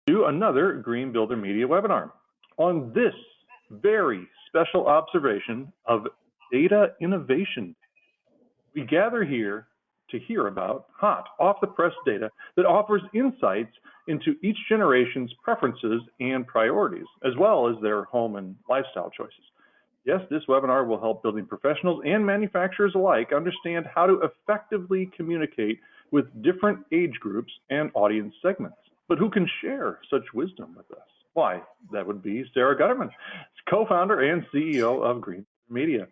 To another Green Builder Media webinar. On this very special observation of data innovation, we gather here to hear about hot, off-the-press data that offers insights into each generation's preferences and priorities, as well as their home and lifestyle choices. Yes, this webinar will help building professionals and manufacturers alike understand how to effectively communicate with different age groups and audience segments. But who can share such wisdom with us? Why, that would be Sarah Gutterman, co-founder and CEO of Green Media.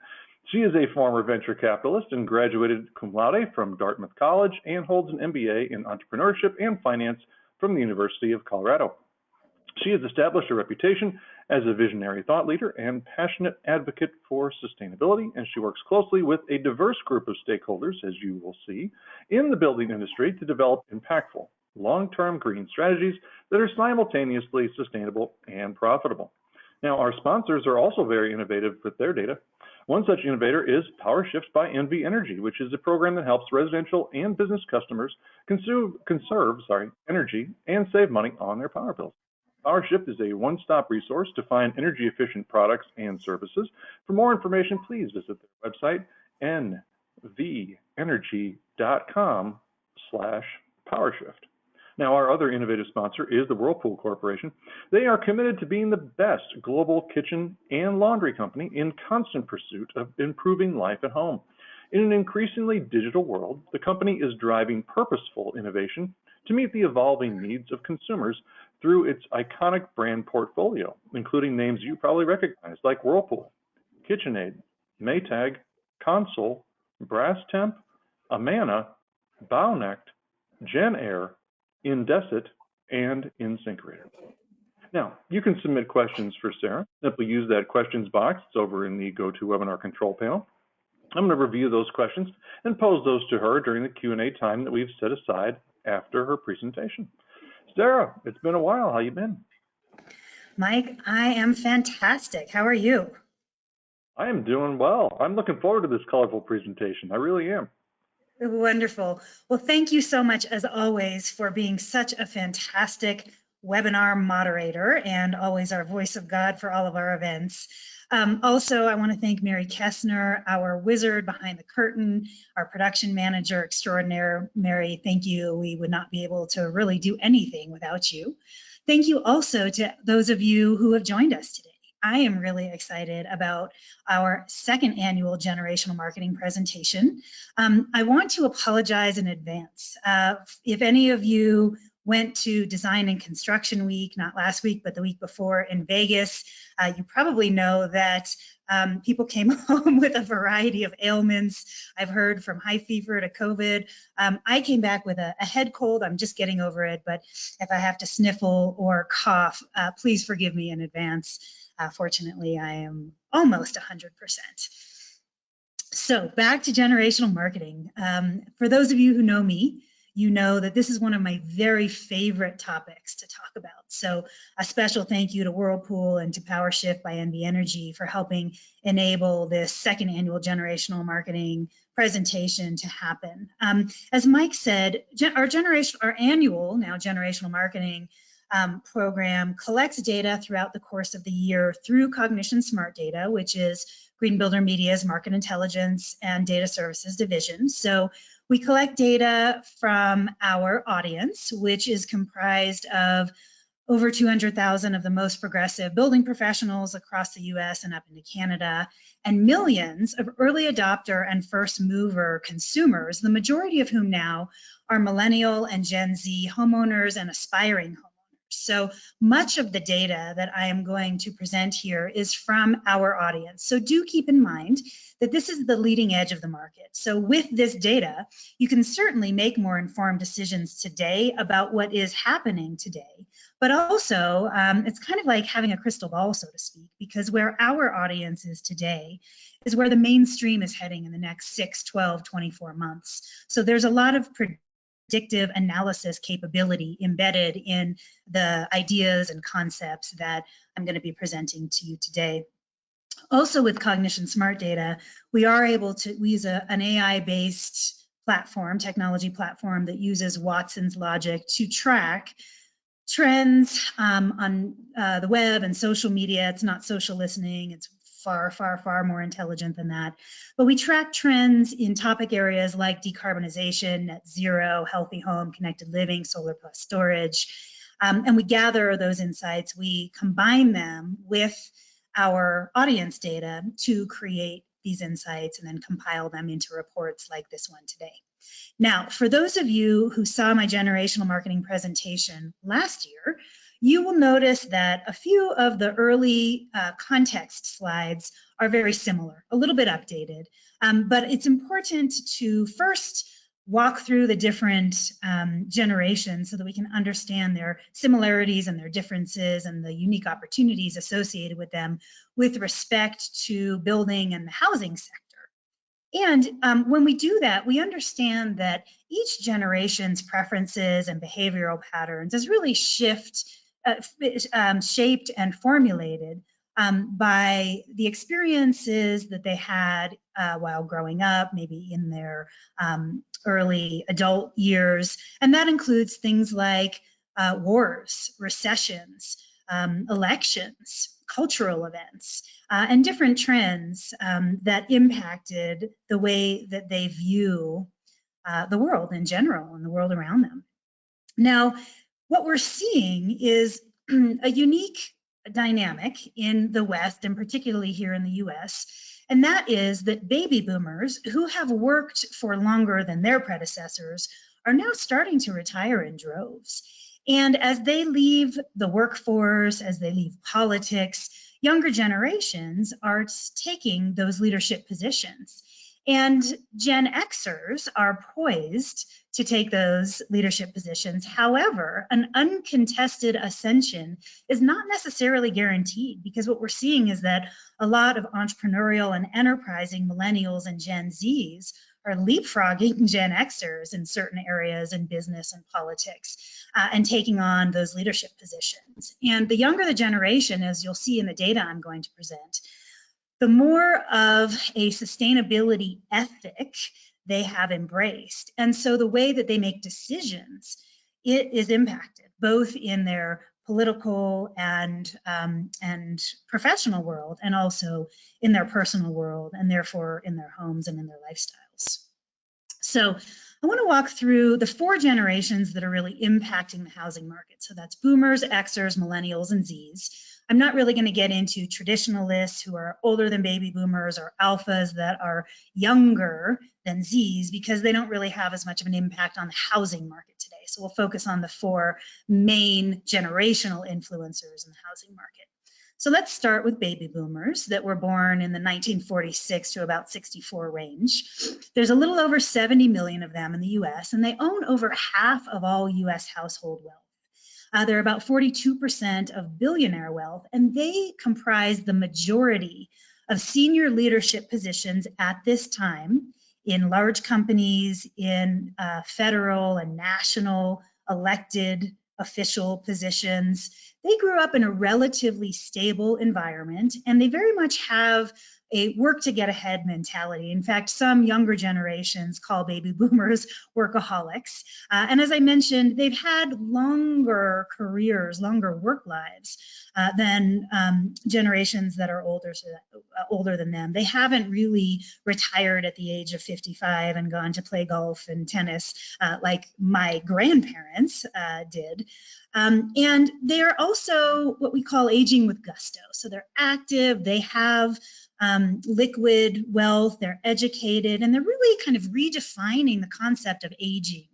She is a former venture capitalist and graduated cum laude from Dartmouth College and holds an MBA in entrepreneurship and finance from the University of Colorado. She has established a reputation as a visionary thought leader and passionate advocate for sustainability, and she works closely with a diverse group of stakeholders, as you will see, in the building industry to develop impactful, long-term green strategies that are simultaneously sustainable and profitable. Now, our sponsors are also very innovative with their data. One such innovator is PowerShift by NV Energy, which is a program that helps residential and business customers conserve energy and save money on their power bills. PowerShift is a one-stop resource to find energy-efficient products and services. For more information, please visit their website, nvenergy.com/PowerShift. Now, our other innovative sponsor is the Whirlpool Corporation. They are committed to being the best global kitchen and laundry company in constant pursuit of improving life at home. In an increasingly digital world, the company is driving purposeful innovation to meet the evolving needs of consumers through its iconic brand portfolio, including names you probably recognize like Whirlpool, KitchenAid, Maytag, Console, Brastemp, Amana, Baunacht, GenAir, Indesit, and InSinkErator. Now, you can submit questions for Sarah. Simply use that questions box. It's over in the GoToWebinar control panel. I'm going to review those questions and pose those to her during the Q&A time that we've set aside after her presentation. Sarah, it's been a while. How you been? Mike, I am fantastic. How are you? I am doing well. I'm looking forward to this colorful presentation. I really am. Wonderful. Well, thank you so much, as always, for being such a fantastic webinar moderator and always our voice of God for all of our events. Also, I want to thank Mary Kessner, our wizard behind the curtain, our production manager extraordinaire. Mary, thank you. We would not be able to really do anything without you. Thank you also to those of you who have joined us today. I am really excited about our second annual generational marketing presentation. I want to apologize in advance. If any of you went to Design and Construction Week, not last week, but the week before in Vegas, you probably know that people came home with a variety of ailments. I've heard from high fever to COVID. I came back with a head cold. I'm just getting over it, but if I have to sniffle or cough, please forgive me in advance. Fortunately, I am almost 100%. So back to generational marketing. For those of you who know me, you know that this is one of my very favorite topics to talk about. So a special thank you to Whirlpool and to PowerShift by NV Energy for helping enable this second annual generational marketing presentation to happen. As Mike said, our annual now generational marketing program collects data throughout the course of the year through Cognition Smart Data, which is Green Builder Media's market intelligence and data services division. So we collect data from our audience, which is comprised of over 200,000 of the most progressive building professionals across the US and up into Canada, and millions of early adopter and first mover consumers, the majority of whom now are Millennial and Gen Z homeowners and aspiring homeowners. So much of the data that I am going to present here is from our audience. So do keep in mind that this is the leading edge of the market. So with this data, you can certainly make more informed decisions today about what is happening today. But also, it's kind of like having a crystal ball, so to speak, because where our audience is today is where the mainstream is heading in the next 6, 12, 24 months. So there's a lot of predictive analysis capability embedded in the ideas and concepts that I'm going to be presenting to you today. Also with Cognition Smart Data, we are able to use an AI-based platform, technology platform that uses Watson's logic to track trends on the web and social media. It's not social listening. It's far, far, far more intelligent than that. But we track trends in topic areas like decarbonization, net zero, healthy home, connected living, solar plus storage. And we gather those insights. We combine them with our audience data to create these insights and then compile them into reports like this one today. Now, for those of you who saw my generational marketing presentation last year, you will notice that a few of the early context slides are very similar, a little bit updated, but it's important to first walk through the different generations so that we can understand their similarities and their differences and the unique opportunities associated with them with respect to building and the housing sector. And when we do that, we understand that each generation's preferences and behavioral patterns is really shaped and formulated by the experiences that they had while growing up, maybe in their early adult years. And that includes things like wars, recessions, elections, cultural events, and different trends that impacted the way that they view the world in general and the world around them. Now, what we're seeing is a unique dynamic in the West, and particularly here in the US, and that is that baby boomers who have worked for longer than their predecessors are now starting to retire in droves. And as they leave the workforce, as they leave politics, younger generations are taking those leadership positions. And Gen Xers are poised to take those leadership positions. However, an uncontested ascension is not necessarily guaranteed, because what we're seeing is that a lot of entrepreneurial and enterprising Millennials and Gen Zs are leapfrogging Gen Xers in certain areas in business and politics and taking on those leadership positions. And the younger the generation, as you'll see in the data I'm going to present, the more of a sustainability ethic they have embraced. And so the way that they make decisions, it is impacted both in their political and professional world, and also in their personal world, and therefore in their homes and in their lifestyles. So I want to walk through the 4 generations that are really impacting the housing market. So that's boomers, Xers, millennials, and Zs. I'm not really going to get into traditionalists who are older than baby boomers or alphas that are younger than Zs, because they don't really have as much of an impact on the housing market today. So we'll focus on the 4 main generational influencers in the housing market. So let's start with baby boomers that were born in the 1946 to about 64 range. There's a little over 70 million of them in the US, and they own over half of all US household wealth. They're about 42% of billionaire wealth, and they comprise the majority of senior leadership positions at this time in large companies, in federal and national elected official positions. They grew up in a relatively stable environment, and they very much have a work to get ahead mentality. In fact, some younger generations call baby boomers workaholics. And as I mentioned, they've had longer careers, longer work lives than generations that are older than them. They haven't really retired at the age of 55 and gone to play golf and tennis like my grandparents did. And they're also what we call aging with gusto. So they're active, they have liquid wealth, they're educated, and they're really kind of redefining the concept of aging,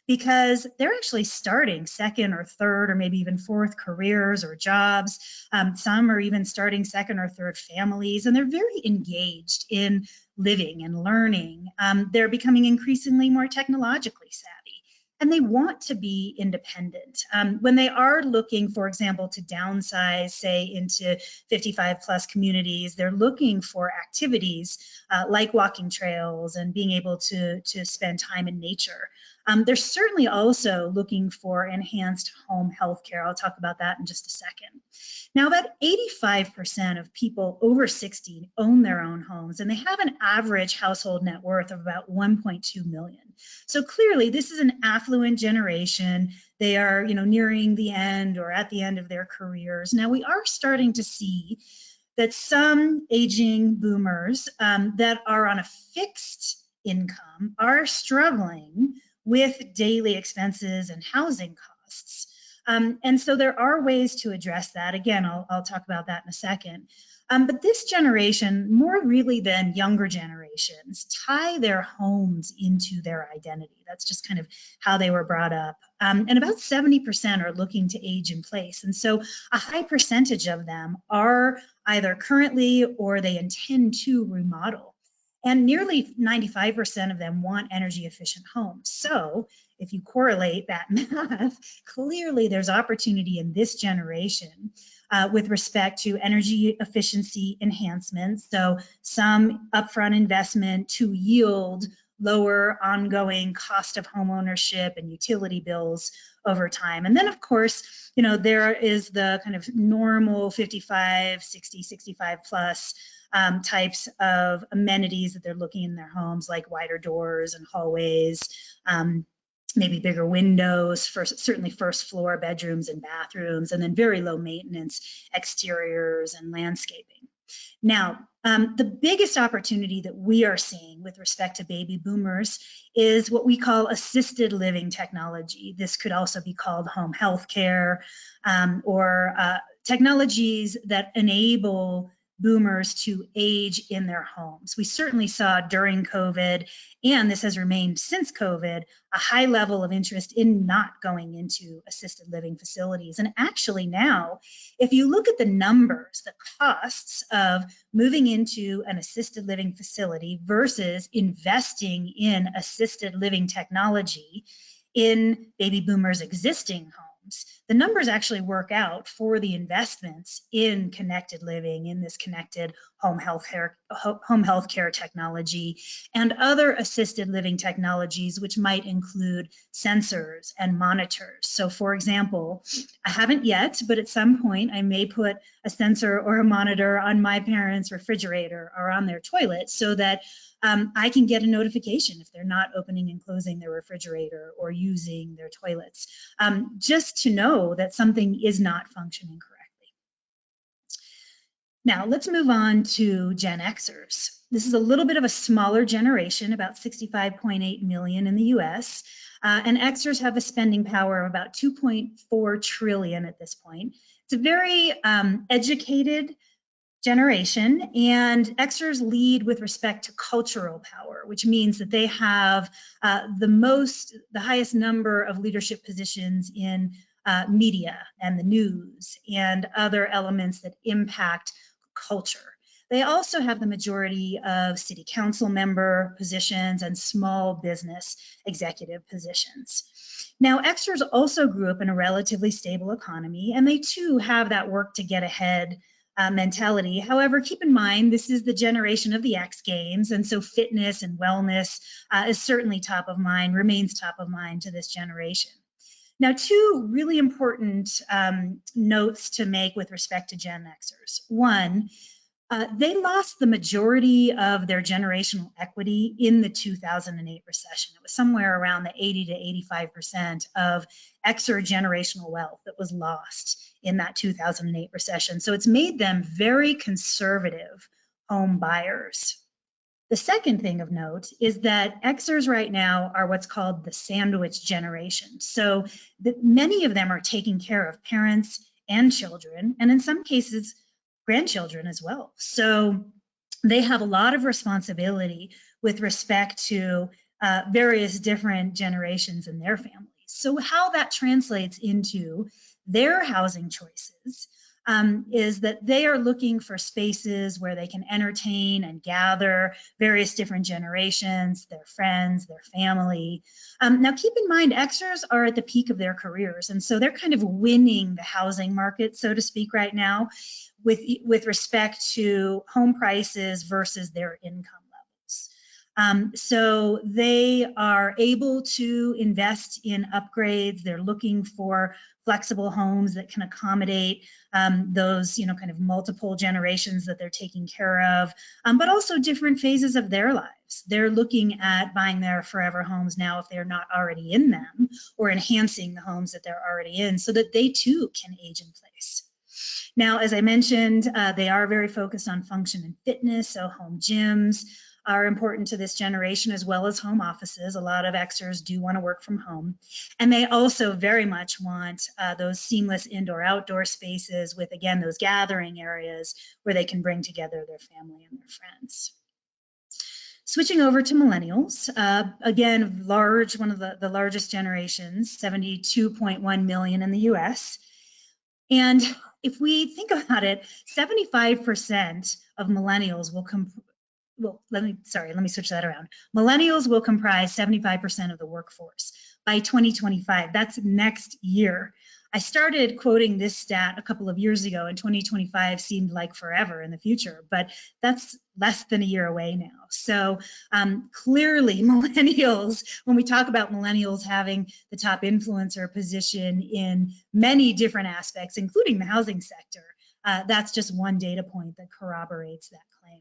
because they're actually starting second or third or maybe even fourth careers or jobs. Some are even starting second or third families, and they're very engaged in living and learning. They're becoming increasingly more technologically savvy, and they want to be independent. When they are looking, for example, to downsize, say, into 55 plus communities, they're looking for activities like walking trails and being able to spend time in nature. They're certainly also looking for enhanced home health care. I'll talk about that in just a second. Now, about 85% of people over 60 own their own homes, and they have an average household net worth of about 1.2 million. So clearly, this is an affluent generation. they are, nearing the end or at the end of their careers. Now, we are starting to see that some aging boomers that are on a fixed income are struggling with daily expenses and housing costs. And so there are ways to address that. Again, I'll talk about that in a second. But this generation, more really than younger generations, tie their homes into their identity. That's just kind of how they were brought up. And about 70% are looking to age in place. And so a high percentage of them are either currently or they intend to remodel. And nearly 95% of them want energy efficient homes. So if you correlate that math, clearly there's opportunity in this generation with respect to energy efficiency enhancements. So some upfront investment to yield lower ongoing cost of home ownership and utility bills over time. And then of course, there is the kind of normal 55, 60, 65 plus types of amenities that they're looking in their homes, like wider doors and hallways, maybe bigger windows, certainly first floor bedrooms and bathrooms, and then very low maintenance exteriors and landscaping. Now, the biggest opportunity that we are seeing with respect to baby boomers is what we call assisted living technology. This could also be called home health care or technologies that enable boomers to age in their homes. We certainly saw during COVID, and this has remained since COVID, a high level of interest in not going into assisted living facilities. And actually now, if you look at the numbers, the costs of moving into an assisted living facility versus investing in assisted living technology in baby boomers' existing homes, the numbers actually work out for the investments in connected living, in this connected home health care technology, and other assisted living technologies, which might include sensors and monitors. So for example, I haven't yet, but at some point I may put a sensor or a monitor on my parents' refrigerator or on their toilet so that I can get a notification if they're not opening and closing their refrigerator or using their toilets, just to know that something is not functioning correctly. Now, let's move on to Gen Xers. This is a little bit of a smaller generation, about 65.8 million in the US, and Xers have a spending power of about 2.4 trillion at this point. It's a very educated generation, and Xers lead with respect to cultural power, which means that they have the highest number of leadership positions in media and the news and other elements that impact culture. They also have the majority of city council member positions and small business executive positions. Now, Xers also grew up in a relatively stable economy, and they too have that work to get ahead mentality. However, keep in mind, this is the generation of the X Games, and so fitness and wellness is certainly top of mind, remains top of mind to this generation. Now, two really important notes to make with respect to Gen Xers. One, they lost the majority of their generational equity in the 2008 recession. It was somewhere around the 80 to 85% of Xer generational wealth that was lost in that 2008 recession. So it's made them very conservative home buyers. The second thing of note is that Xers right now are what's called the sandwich generation. So many of them are taking care of parents and children, and in some cases, grandchildren as well. So they have a lot of responsibility with respect to various different generations in their families. So how that translates into their housing choices is that they are looking for spaces where they can entertain and gather various different generations, their friends, their family. Now, keep in mind, Xers are at the peak of their careers, and so they're kind of winning the housing market, so to speak, right now, with respect to home prices versus their income levels. So they are able to invest in upgrades. They're looking for flexible homes that can accommodate those, kind of multiple generations that they're taking care of, but also different phases of their lives. They're looking at buying their forever homes now if they're not already in them, or enhancing the homes that they're already in so that they too can age in place. Now, as I mentioned, they are very focused on function and fitness, so home gyms are important to this generation, as well as home offices. A lot of Xers do want to work from home. And they also very much want those seamless indoor-outdoor spaces with, again, those gathering areas where they can bring together their family and their friends. Switching over to millennials, again, one of the largest generations, 72.1 million in the US. And if we think about it, 75% of millennials will let me switch that around. Millennials will comprise 75% of the workforce by 2025. That's next year. I started quoting this stat a couple of years ago, and 2025 seemed like forever in the future, but that's less than a year away now. So clearly millennials, when we talk about millennials having the top influencer position in many different aspects, including the housing sector, that's just one data point that corroborates that claim.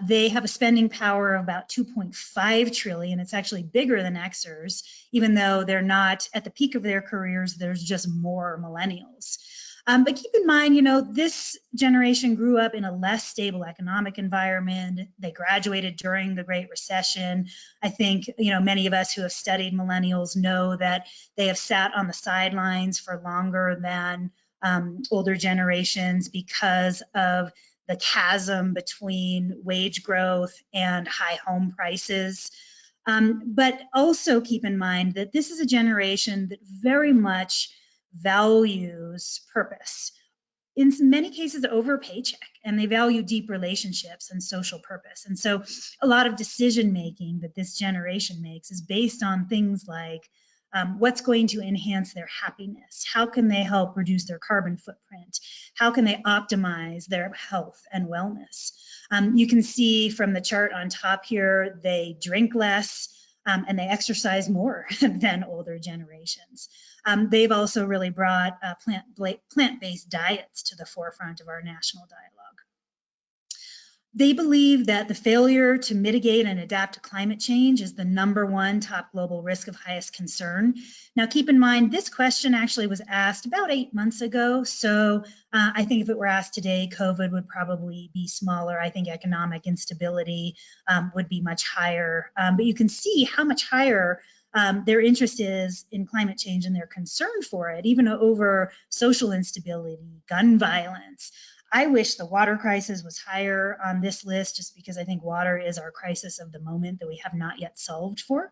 They have a spending power of about 2.5 trillion. It's actually bigger than Xers, even though they're not at the peak of their careers. There's just more millennials. But keep in mind, this generation grew up in a less stable economic environment. They graduated during the Great Recession. I think, many of us who have studied millennials know that they have sat on the sidelines for longer than older generations because of the chasm between wage growth and high home prices. But also keep in mind that this is a generation that very much values purpose, in many cases over a paycheck, and they value deep relationships and social purpose. And so a lot of decision making that this generation makes is based on things like what's going to enhance their happiness? How can they help reduce their carbon footprint? How can they optimize their health and wellness? You can see from the chart on top here, they drink less and they exercise more than older generations. They've also really brought plant-based diets to the forefront of our national dialogue. They believe that the failure to mitigate and adapt to climate change is the #1 top global risk of highest concern. Now, keep in mind, this question actually was asked about 8 months ago. So I think if it were asked today, COVID would probably be smaller. I think economic instability would be much higher. But you can see how much higher their interest is in climate change and their concern for it, even over social instability, gun violence. I wish the water crisis was higher on this list, just because I think water is our crisis of the moment that we have not yet solved for.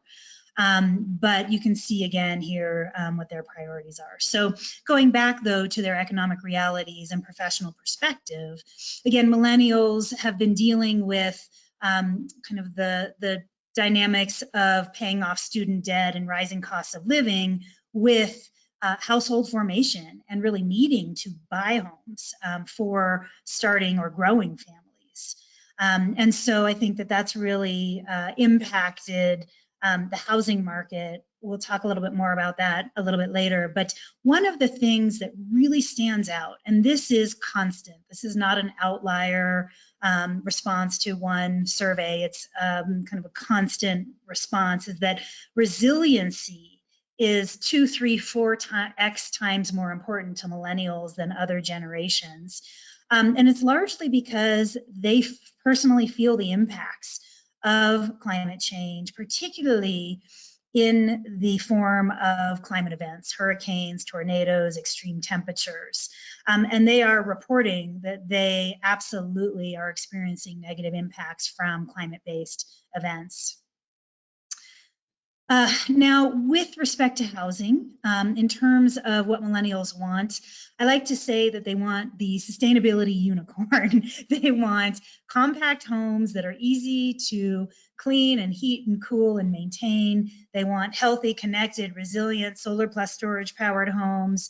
But you can see again here what their priorities are. So going back though to their economic realities and professional perspective, again, millennials have been dealing with kind of the dynamics of paying off student debt and rising costs of living with household formation and really needing to buy homes for starting or growing families. And so I think that that's really impacted the housing market. We'll talk a little bit more about that a little bit later. But one of the things that really stands out, and this is constant, this is not an outlier response to one survey, it's kind of a constant response, is that resiliency is 2, 3, 4x times more important to millennials than other generations. And it's largely because they personally feel the impacts of climate change, particularly in the form of climate events, hurricanes, tornadoes, extreme temperatures. And they are reporting that they absolutely are experiencing negative impacts from climate-based events. Now, with respect to housing, in terms of what millennials want, I like to say that they want the sustainability unicorn. They want compact homes that are easy to clean and heat and cool and maintain. They want healthy, connected, resilient, solar plus storage powered homes.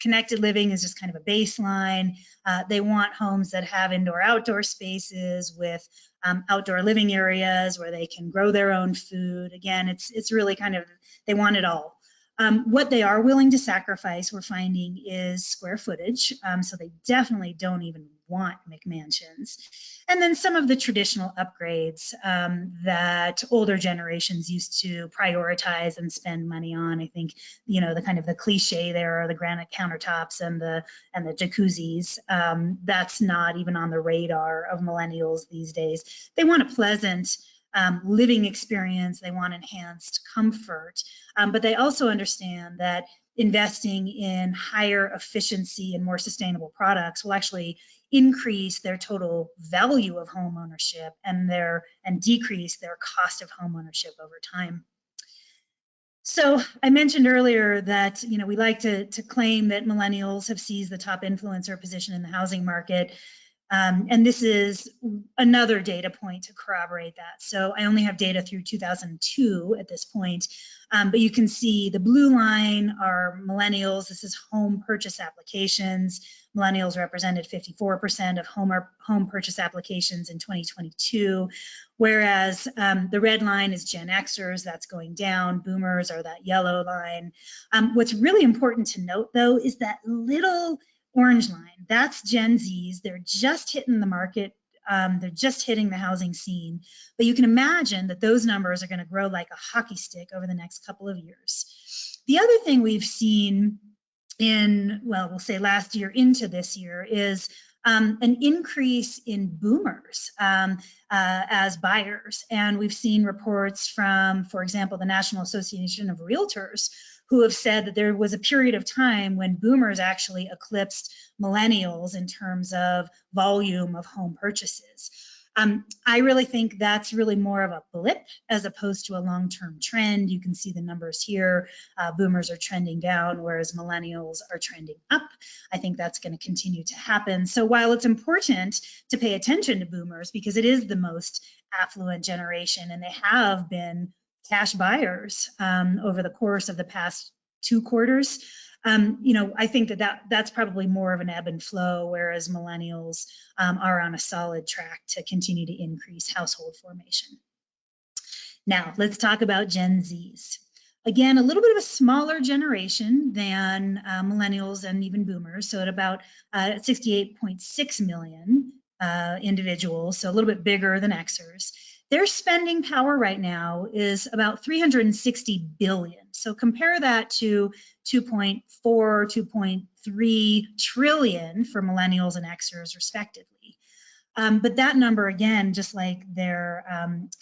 Connected living is just kind of a baseline. They want homes that have indoor-outdoor spaces with outdoor living areas where they can grow their own food. Again, it's really kind of, they want it all. What they are willing to sacrifice, we're finding, is square footage. So they definitely don't even want McMansions. And then some of the traditional upgrades that older generations used to prioritize and spend money on. I think, you know, the kind of the cliche there are the granite countertops and the jacuzzis. That's not even on the radar of millennials these days. They want a pleasant living experience. They want enhanced comfort, but they also understand that investing in higher efficiency and more sustainable products will actually increase their total value of home ownership and decrease their cost of home ownership over time. So I mentioned earlier that, you know, we like to claim that millennials have seized the top influencer position in the housing market. And this is another data point to corroborate that. So I only have data through 2002 at this point, but you can see the blue line are millennials. This is home purchase applications. Millennials represented 54% of home purchase applications in 2022, whereas the red line is Gen Xers, that's going down. Boomers are that yellow line. What's really important to note, though, is that little orange line, that's Gen Zs. They're just hitting the market. They're just hitting the housing scene. But you can imagine that those numbers are going to grow like a hockey stick over the next couple of years. The other thing we've seen in, well, we'll say last year into this year is an increase in boomers as buyers. And we've seen reports from, for example, the National Association of Realtors, who have said that there was a period of time when boomers actually eclipsed millennials in terms of volume of home purchases. I really think that's really more of a blip as opposed to a long-term trend. You can see the numbers here. Boomers are trending down, whereas millennials are trending up. I think that's going to continue to happen. So while it's important to pay attention to boomers because it is the most affluent generation and they have been cash buyers over the course of the past 2 quarters, you know, I think that's probably more of an ebb and flow, whereas millennials are on a solid track to continue to increase household formation. Now, let's talk about Gen Zs. Again, a little bit of a smaller generation than millennials and even boomers, so at about 68.6 million individuals, so a little bit bigger than Xers. Their spending power right now is about 360 billion. So compare that to 2.4, 2.3 trillion for millennials and Xers respectively. But that number, again, just like their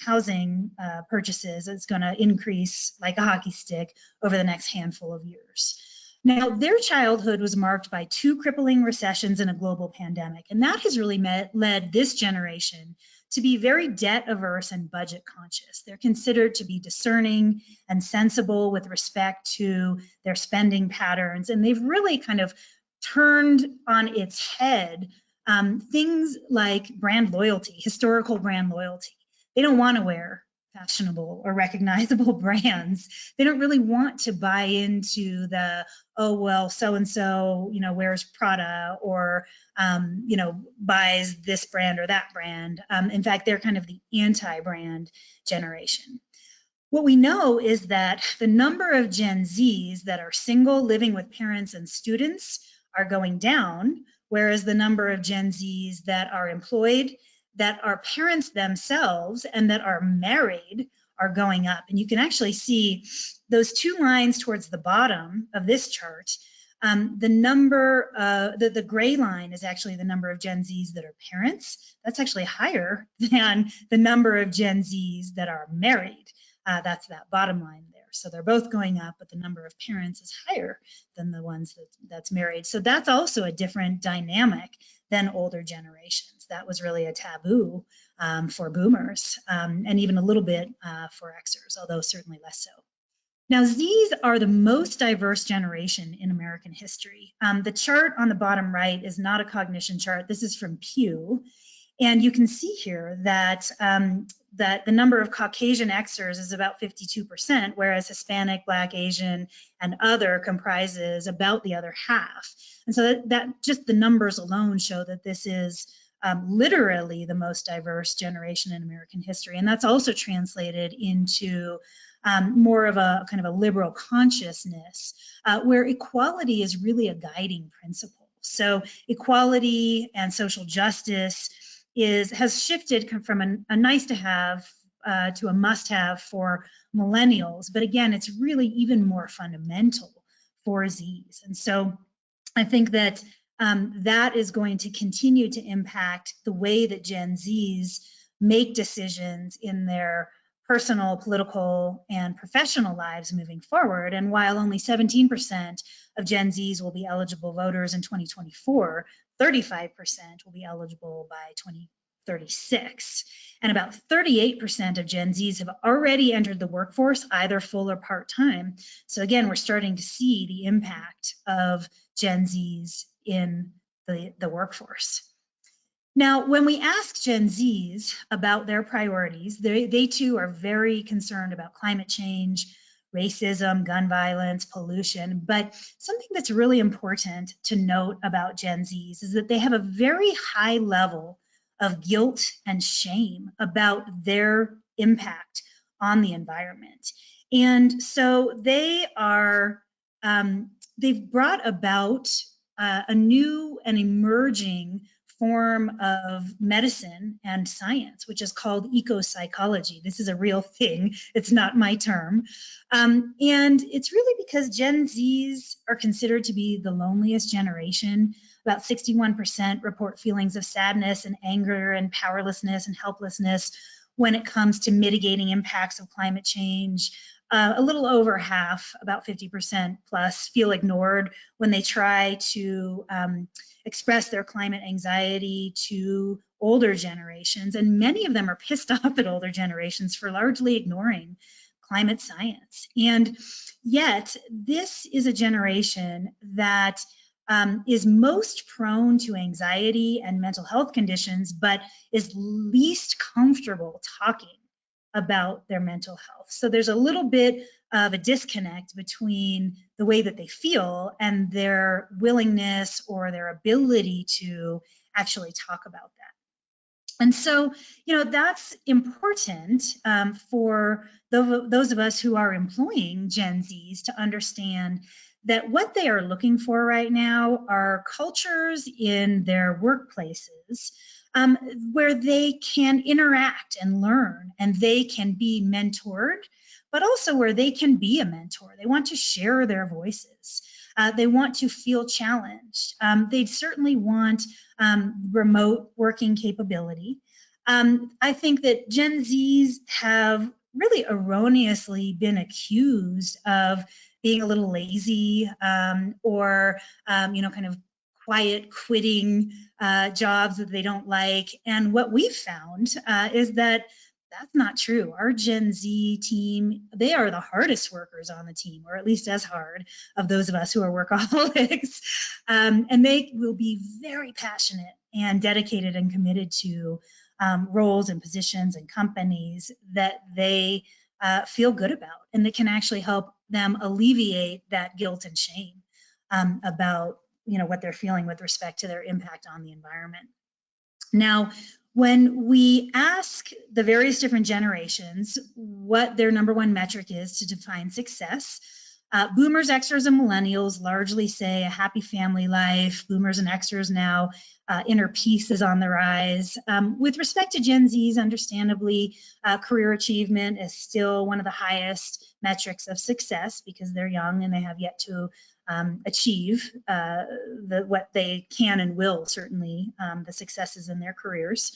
housing purchases, is going to increase like a hockey stick over the next handful of years. Now, their childhood was marked by 2 crippling recessions and a global pandemic, and that has really led this generation to be very debt averse and budget conscious. They're considered to be discerning and sensible with respect to their spending patterns, and they've really kind of turned on its head things like brand loyalty, historical brand loyalty. They don't want to wear fashionable or recognizable brands. They don't really want to buy into the, oh, well, so-and-so, you know, wears Prada or, you know, buys this brand or that brand. In fact, they're kind of the anti-brand generation. What we know is that the number of Gen Zs that are single, living with parents and students are going down, whereas the number of Gen Zs that are employed, that are parents themselves, and that are married are going up. And you can actually see those 2 lines towards the bottom of this chart. The number, the gray line is actually the number of Gen Zs that are parents. That's actually higher than the number of Gen Zs that are married. That's that bottom line there. So they're both going up, but the number of parents is higher than the ones that's married. So that's also a different dynamic than older generations. That was really a taboo for boomers and even a little bit for Xers, although certainly less so. Now, Zs are the most diverse generation in American history. The chart on the bottom right is not a cognition chart. This is from Pew. And you can see here that, that the number of Caucasian Xers is about 52%, whereas Hispanic, Black, Asian, and other comprises about the other half. And so that just the numbers alone show that this is literally the most diverse generation in American history. And that's also translated into more of a kind of a liberal consciousness, where equality is really a guiding principle. So equality and social justice has shifted from a nice to have to a must have for millennials. But again, it's really even more fundamental for Zs. And so I think that that is going to continue to impact the way that Gen Zs make decisions in their personal, political, and professional lives moving forward. And while only 17% of Gen Zs will be eligible voters in 2024, 35% will be eligible by 2036. And about 38% of Gen Zs have already entered the workforce, either full or part-time. So again, we're starting to see the impact of Gen Zs in the workforce. Now, when we ask Gen Zs about their priorities, they too are very concerned about climate change, racism, gun violence, pollution. But something that's really important to note about Gen Zs is that they have a very high level of guilt and shame about their impact on the environment. And so they are, they've brought about a new and emerging form of medicine and science, which is called eco-psychology. This is a real thing. It's not my term. And it's really because Gen Zs are considered to be the loneliest generation. About 61% report feelings of sadness and anger and powerlessness and helplessness when it comes to mitigating impacts of climate change. A little over half, about 50% plus, feel ignored when they try to express their climate anxiety to older generations. And many of them are pissed off at older generations for largely ignoring climate science. And yet, this is a generation that is most prone to anxiety and mental health conditions, but is least comfortable talking about their mental health. So there's a little bit of a disconnect between the way that they feel and their willingness or their ability to actually talk about that. And so, that's important for those of us who are employing Gen Zs to understand that what they are looking for right now are cultures in their workplaces where they can interact and learn, and they can be mentored, but also where they can be a mentor. They want to share their voices. They want to feel challenged. They certainly want remote working capability. I think that Gen Zs have really erroneously been accused of being a little lazy or, kind of quiet quitting jobs that they don't like. And what we've found is that that's not true. Our Gen Z team, they are the hardest workers on the team, or at least as hard of those of us who are workaholics. And they will be very passionate and dedicated and committed to roles and positions and companies that they feel good about, and that can actually help them alleviate that guilt and shame about what they're feeling with respect to their impact on the environment. Now, when we ask the various different generations what their number one metric is to define success, Boomers, Xers, and Millennials largely say a happy family life. Boomers and Xers now, inner peace is on the rise. With respect to Gen Zs, understandably, career achievement is still one of the highest metrics of success because they're young and they have yet to achieve what they can and will, certainly, the successes in their careers.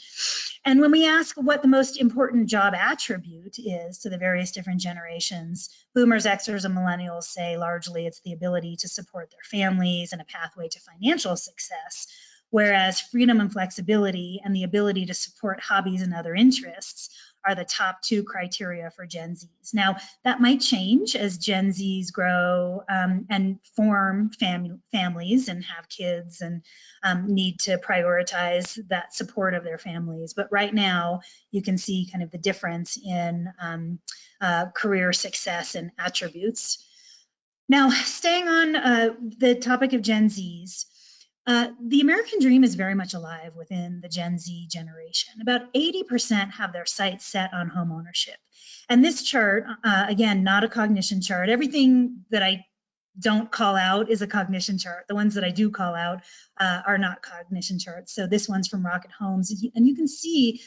And when we ask what the most important job attribute is to the various different generations, Boomers, Xers, and Millennials say largely it's the ability to support their families and a pathway to financial success, whereas freedom and flexibility and the ability to support hobbies and other interests are the top two criteria for Gen Zs. Now, that might change as Gen Zs grow and form families and have kids and need to prioritize that support of their families. But right now, you can see kind of the difference in career success and attributes. Now, staying on the topic of Gen Zs, The American dream is very much alive within the Gen Z generation. About 80% have their sights set on home ownership. And this chart, again, not a cognition chart. Everything that I don't call out is a cognition chart. The ones that I do call out are not cognition charts. So this one's from Rocket Homes. And you can see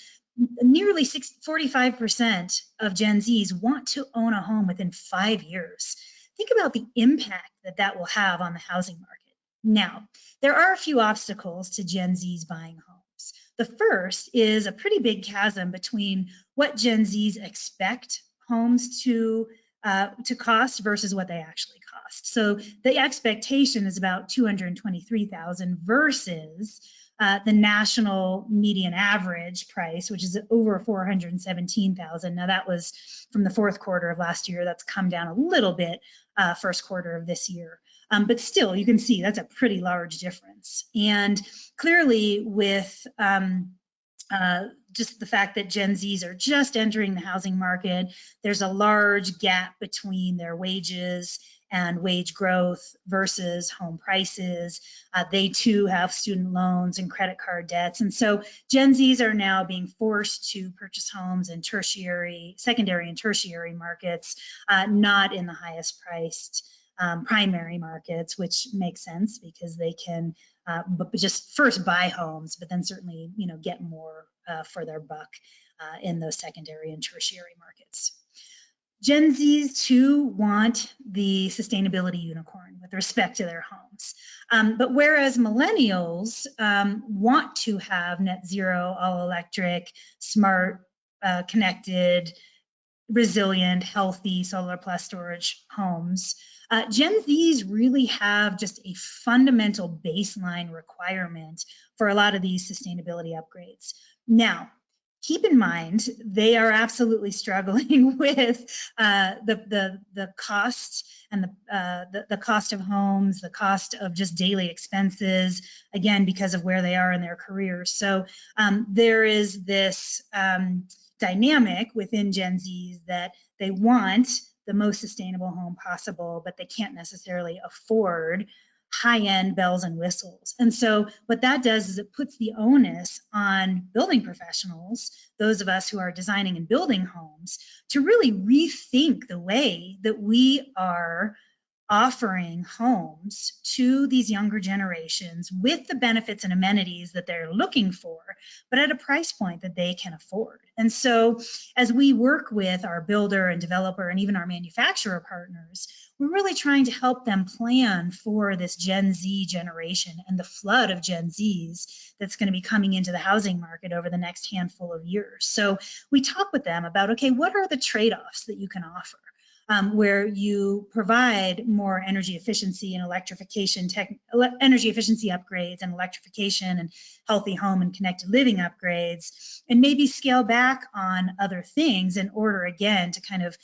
nearly 45% of Gen Zs want to own a home within 5 years. Think about the impact that that will have on the housing market. Now, there are a few obstacles to Gen Zs buying homes. The first is a pretty big chasm between what Gen Zs expect homes to cost versus what they actually cost. So the expectation is about $223,000 versus the national median average price, which is over $417,000. Now that was from the fourth quarter of last year. That's come down a little bit first quarter of this year. But still, you can see that's a pretty large difference. And clearly with just the fact that Gen Zs are just entering the housing market, there's a large gap between their wages and wage growth versus home prices. They too have student loans and credit card debts. And so Gen Zs are now being forced to purchase homes in secondary and tertiary markets, not in the highest priced primary markets, which makes sense because they can just first buy homes, but then certainly, get more for their buck in those secondary and tertiary markets. Gen Zs too want the sustainability unicorn with respect to their homes. But whereas millennials want to have net zero, all electric, smart, connected, resilient, healthy solar plus storage homes, Gen Zs really have just a fundamental baseline requirement for a lot of these sustainability upgrades. Now, keep in mind, they are absolutely struggling with the cost and the cost of homes, the cost of just daily expenses, again, because of where they are in their careers. So there is this dynamic within Gen Zs that they want the most sustainable home possible, but they can't necessarily afford high-end bells and whistles. And so what that does is it puts the onus on building professionals, those of us who are designing and building homes, to really rethink the way that we are offering homes to these younger generations with the benefits and amenities that they're looking for, but at a price point that they can afford. And so as we work with our builder and developer and even our manufacturer partners, we're really trying to help them plan for this Gen Z generation and the flood of Gen Zs that's going to be coming into the housing market over the next handful of years. So we talk with them about, okay, what are the trade-offs that you can offer? Where you provide more energy efficiency and electrification, energy efficiency upgrades and electrification and healthy home and connected living upgrades, and maybe scale back on other things in order, again, to kind of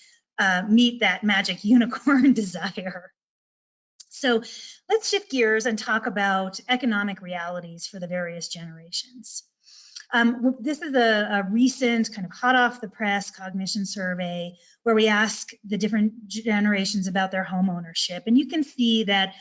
meet that magic unicorn desire. So let's shift gears and talk about economic realities for the various generations. This is a recent kind of hot off the press cognition survey where we ask the different generations about their home ownership. And you can see that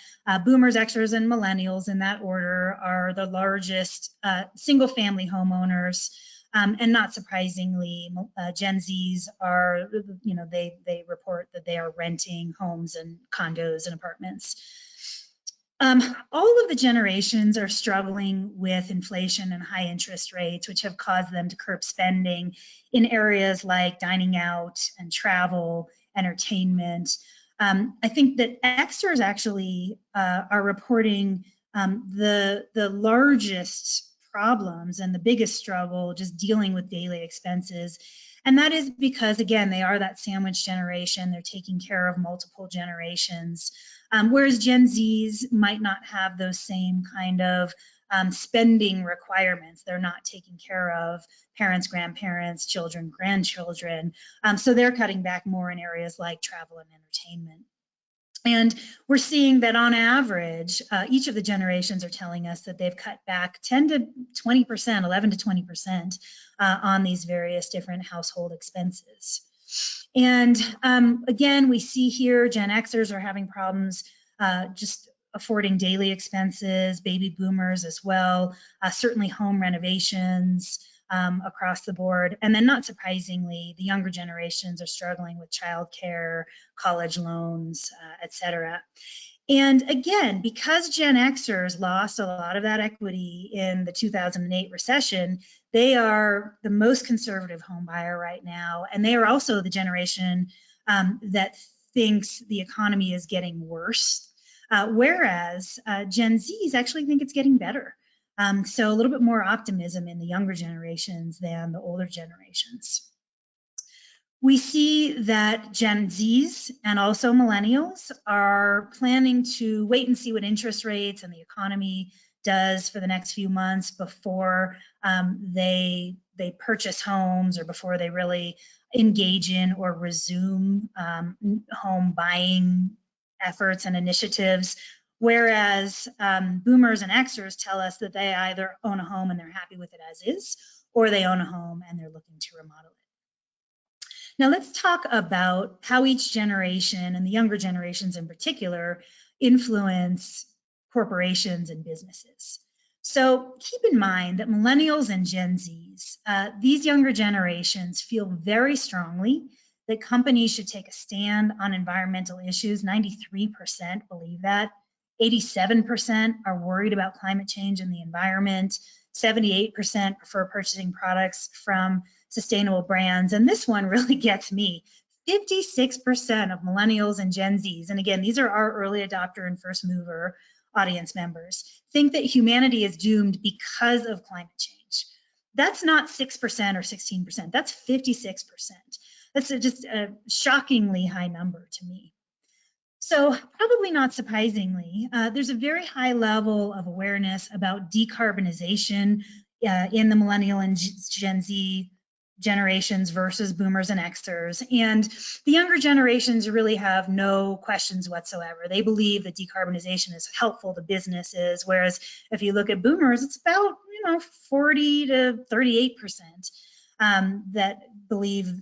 boomers, Xers, and millennials in that order are the largest single family homeowners. And not surprisingly, Gen Zs are, they report that they are renting homes and condos and apartments. All of the generations are struggling with inflation and high interest rates, which have caused them to curb spending in areas like dining out and travel, entertainment. I think that Xers actually are reporting the largest problems and the biggest struggle just dealing with daily expenses. And that is because, again, they are that sandwich generation. They're taking care of multiple generations. Whereas Gen Zs might not have those same kind of spending requirements. They're not taking care of parents, grandparents, children, grandchildren. So they're cutting back more in areas like travel and entertainment. And we're seeing that on average, each of the generations are telling us that they've cut back 10 to 20%, 11 to 20% on these various different household expenses. And again, we see here Gen Xers are having problems just affording daily expenses, baby boomers as well, certainly home renovations across the board. And then not surprisingly, the younger generations are struggling with childcare, college loans, et cetera. And again, because Gen Xers lost a lot of that equity in the 2008 recession, they are the most conservative home buyer right now. And they are also the generation that thinks the economy is getting worse, whereas Gen Zs actually think it's getting better. So a little bit more optimism in the younger generations than the older generations. We see that Gen Zs and also Millennials are planning to wait and see what interest rates and the economy does for the next few months before they purchase homes or before they really engage in or resume home buying efforts and initiatives. Whereas boomers and Xers tell us that they either own a home and they're happy with it as is, or they own a home and they're looking to remodel it. Now let's talk about how each generation, and the younger generations in particular, influence corporations and businesses. So keep in mind that Millennials and Gen Zs, these younger generations feel very strongly that companies should take a stand on environmental issues. 93% believe that. 87% are worried about climate change and the environment. 78% prefer purchasing products from sustainable brands. And this one really gets me. 56% of Millennials and Gen Zs, and again, these are our early adopter and first mover audience members, think that humanity is doomed because of climate change. That's not 6% or 16%, that's 56%. That's just a shockingly high number to me. So probably not surprisingly, there's a very high level of awareness about decarbonization in the Millennial and Gen Z generations versus boomers and Xers. And the younger generations really have no questions whatsoever. They believe that decarbonization is helpful to businesses, whereas if you look at boomers, it's about 40 to 38% that believe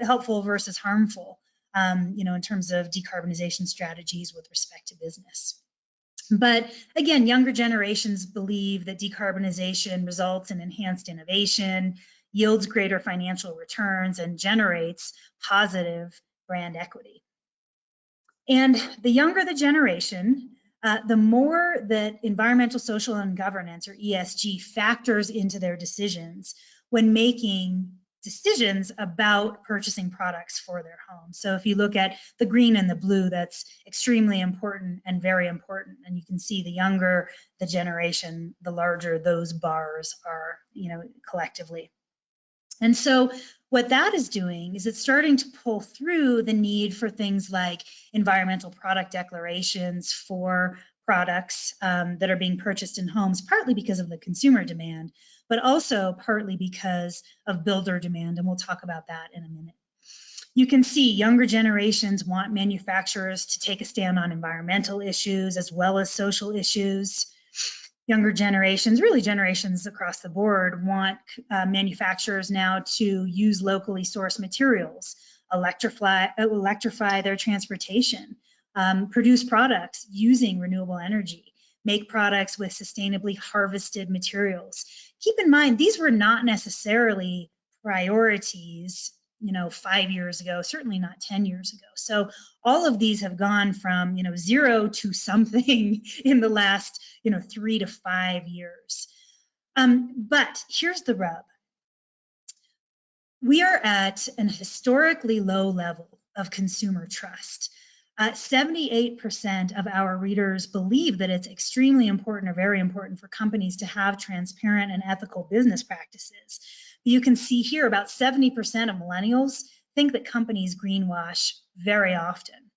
helpful versus harmful. In terms of decarbonization strategies with respect to business. But again, younger generations believe that decarbonization results in enhanced innovation, yields greater financial returns, and generates positive brand equity. And the younger the generation, the more that environmental, social, and governance, or ESG, factors into their decisions when making decisions about purchasing products for their home. So if you look at the green and the blue, that's extremely important and very important. And you can see the younger the generation, the larger those bars are, collectively. And so what that is doing is it's starting to pull through the need for things like environmental product declarations for products that are being purchased in homes, partly because of the consumer demand, but also partly because of builder demand, and we'll talk about that in a minute. You can see younger generations want manufacturers to take a stand on environmental issues as well as social issues. Younger generations, really generations across the board, want manufacturers now to use locally sourced materials, electrify their transportation, produce products using renewable energy, make products with sustainably harvested materials. Keep in mind, these were not necessarily priorities, 5 years ago, certainly not 10 years ago. So all of these have gone from, zero to something in the last, 3 to 5 years. But here's the rub. We are at an historically low level of consumer trust. 78% of our readers believe that it's extremely important or very important for companies to have transparent and ethical business practices. You can see here about 70% of millennials think that companies greenwash very often.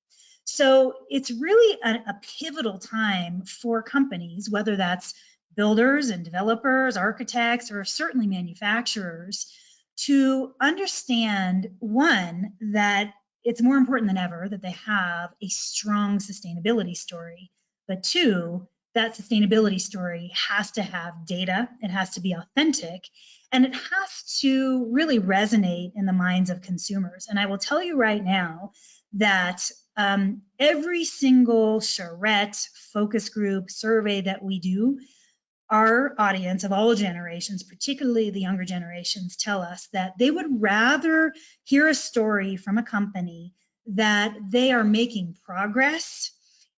So it's really a pivotal time for companies, whether that's builders and developers, architects, or certainly manufacturers, to understand, one, that it's more important than ever that they have a strong sustainability story, but two, that sustainability story has to have data, it has to be authentic, and it has to really resonate in the minds of consumers. And I will tell you right now that Every single charrette, focus group, survey that we do, our audience of all generations, particularly the younger generations, tell us that they would rather hear a story from a company that they are making progress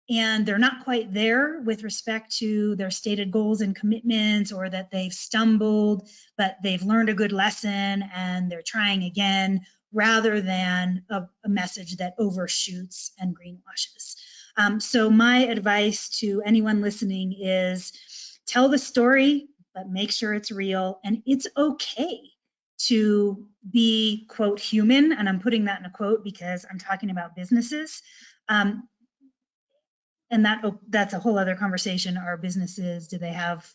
and they're not quite there with respect to their stated goals and commitments, or that they've stumbled, but they've learned a good lesson and they're trying again, rather than a message that overshoots and greenwashes. So my advice to anyone listening is tell the story, but make sure it's real. And it's okay to be, quote, human. And I'm putting that in a quote because I'm talking about businesses. And that's a whole other conversation. Are businesses, do they have,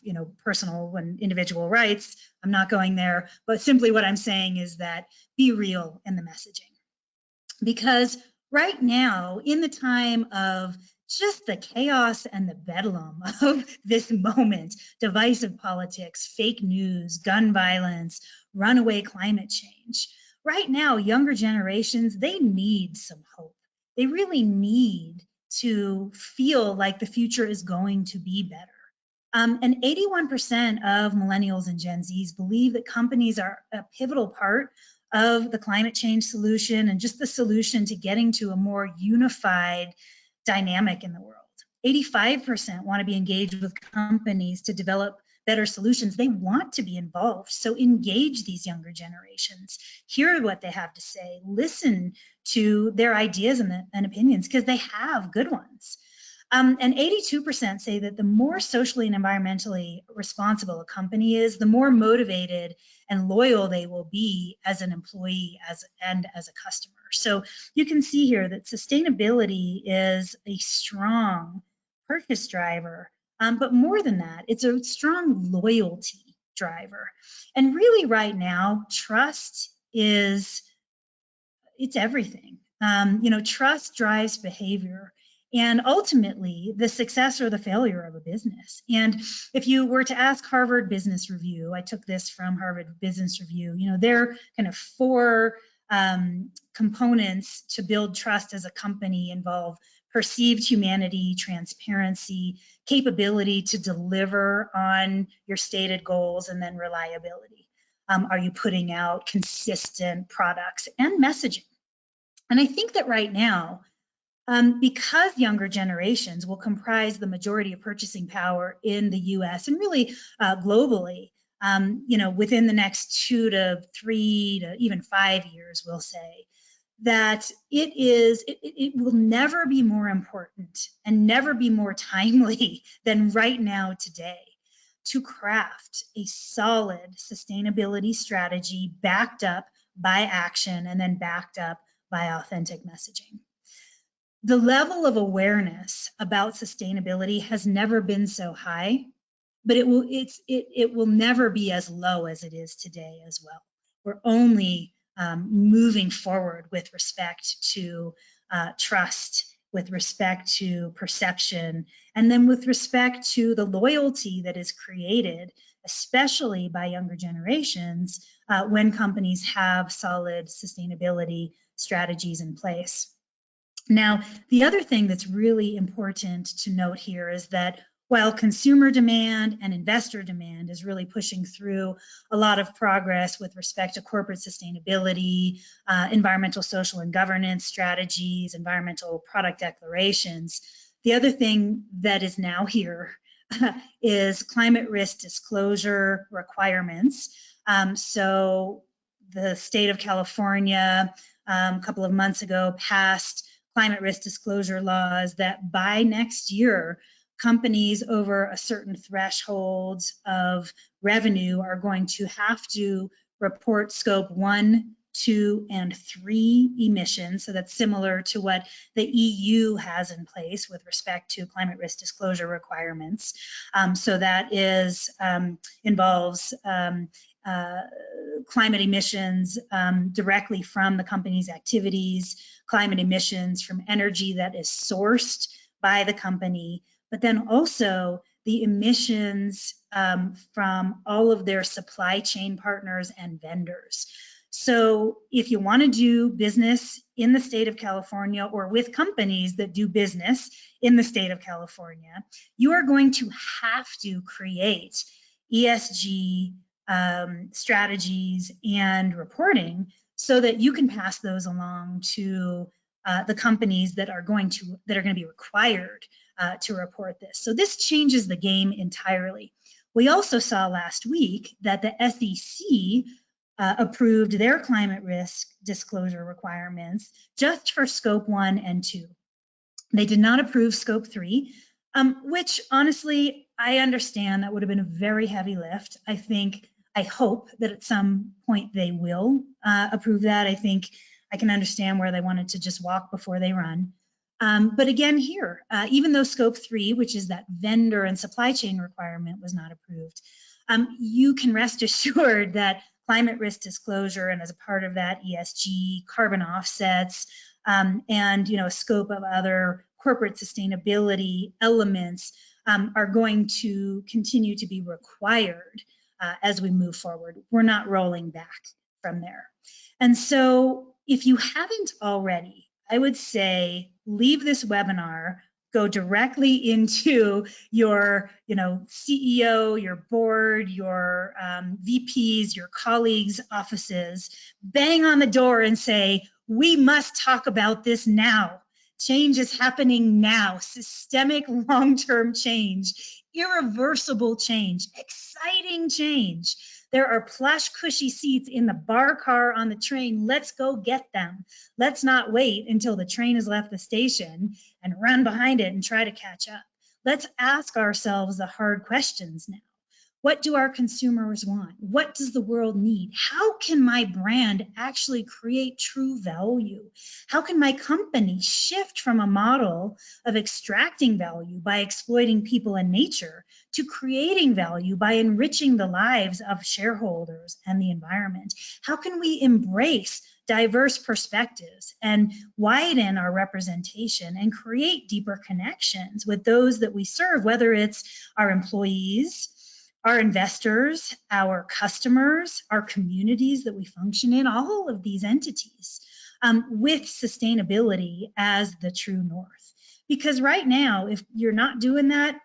personal and individual rights? I'm not going there, but simply what I'm saying is that be real in the messaging. Because right now, in the time of just the chaos and the bedlam of this moment, divisive politics, fake news, gun violence, runaway climate change, right now, younger generations, they need some hope. They really need to feel like the future is going to be better. And 81% of millennials and Gen Zs believe that companies are a pivotal part of the climate change solution and just the solution to getting to a more unified dynamic in the world. 85% want to be engaged with companies to develop better solutions. They want to be involved. So engage these younger generations, hear what they have to say, listen to their ideas and opinions, because they have good ones. And 82% say that the more socially and environmentally responsible a company is, the more motivated and loyal they will be as an employee and as a customer. So you can see here that sustainability is a strong purchase driver, but more than that, it's a strong loyalty driver. And really right now, trust it's everything. Trust drives behavior, and ultimately the success or the failure of a business. And if you were to ask Harvard Business Review, I took this from Harvard Business Review, their kind of 4 components to build trust as a company involve perceived humanity, transparency, capability to deliver on your stated goals, and then reliability. Are you putting out consistent products and messaging? And I think that right now, because younger generations will comprise the majority of purchasing power in the US and really globally, within the next 2 to 3 to even 5 years, we'll say, that it will never be more important and never be more timely than right now today to craft a solid sustainability strategy backed up by action and then backed up by authentic messaging. The level of awareness about sustainability has never been so high, but it will never be as low as it is today as well. We're only moving forward with respect to trust, with respect to perception, and then with respect to the loyalty that is created, especially by younger generations, when companies have solid sustainability strategies in place. Now, the other thing that's really important to note here is that while consumer demand and investor demand is really pushing through a lot of progress with respect to corporate sustainability, environmental, social, and governance strategies, environmental product declarations, the other thing that is now here is climate risk disclosure requirements. So the state of California a couple of months ago passed climate risk disclosure laws that by next year, companies over a certain threshold of revenue are going to have to report scope 1, 2, and 3 emissions. So that's similar to what the EU has in place with respect to climate risk disclosure requirements. So that involves climate emissions directly from the company's activities, climate emissions from energy that is sourced by the company, but then also the emissions from all of their supply chain partners and vendors. So if you want to do business in the state of California or with companies that do business in the state of California, you are going to have to create ESG strategies and reporting so that you can pass those along to the companies that are going to be required to report this. So this changes the game entirely. We also saw last week that the SEC approved their climate risk disclosure requirements just for scope 1 and 2. They did not approve scope 3, which honestly, I understand that would have been a very heavy lift. I hope that at some point they will approve that. I think I can understand where they wanted to just walk before they run. But again, here, even though scope 3, which is that vendor and supply chain requirement, was not approved, you can rest assured that climate risk disclosure, and as a part of that, ESG, carbon offsets, and a scope of other corporate sustainability elements are going to continue to be required as we move forward. We're not rolling back from there. And so if you haven't already, I would say leave this webinar, go directly into your CEO, your board, your VPs, your colleagues' offices, bang on the door and say, we must talk about this now. Change is happening now. Systemic long-term change, irreversible change, exciting change. There are plush, cushy seats in the bar car on the train. Let's go get them. Let's not wait until the train has left the station and run behind it and try to catch up. Let's ask ourselves the hard questions now. What do our consumers want? What does the world need? How can my brand actually create true value? How can my company shift from a model of extracting value by exploiting people and nature to creating value by enriching the lives of shareholders and the environment? How can we embrace diverse perspectives and widen our representation and create deeper connections with those that we serve, whether it's our employees, our investors, our customers, our communities that we function in, all of these entities, with sustainability as the true north. Because right now, if you're not doing that,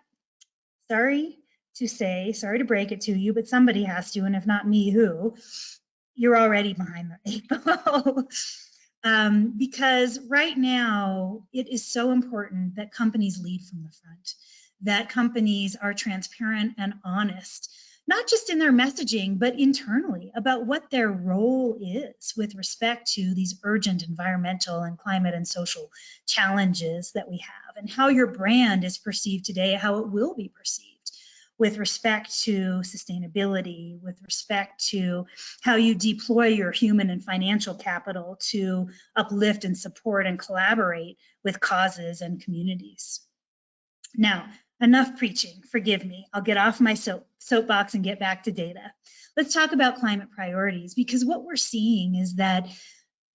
sorry to break it to you, but somebody has to, and if not me, who? You're already behind the 8 ball. Because right now, it is so important that companies lead from the front, that companies are transparent and honest, not just in their messaging, but internally about what their role is with respect to these urgent environmental and climate and social challenges that we have, and how your brand is perceived today, how it will be perceived with respect to sustainability, with respect to how you deploy your human and financial capital to uplift and support and collaborate with causes and communities. Now, enough preaching, forgive me. I'll get off my soapbox and get back to data. Let's talk about climate priorities, because what we're seeing is that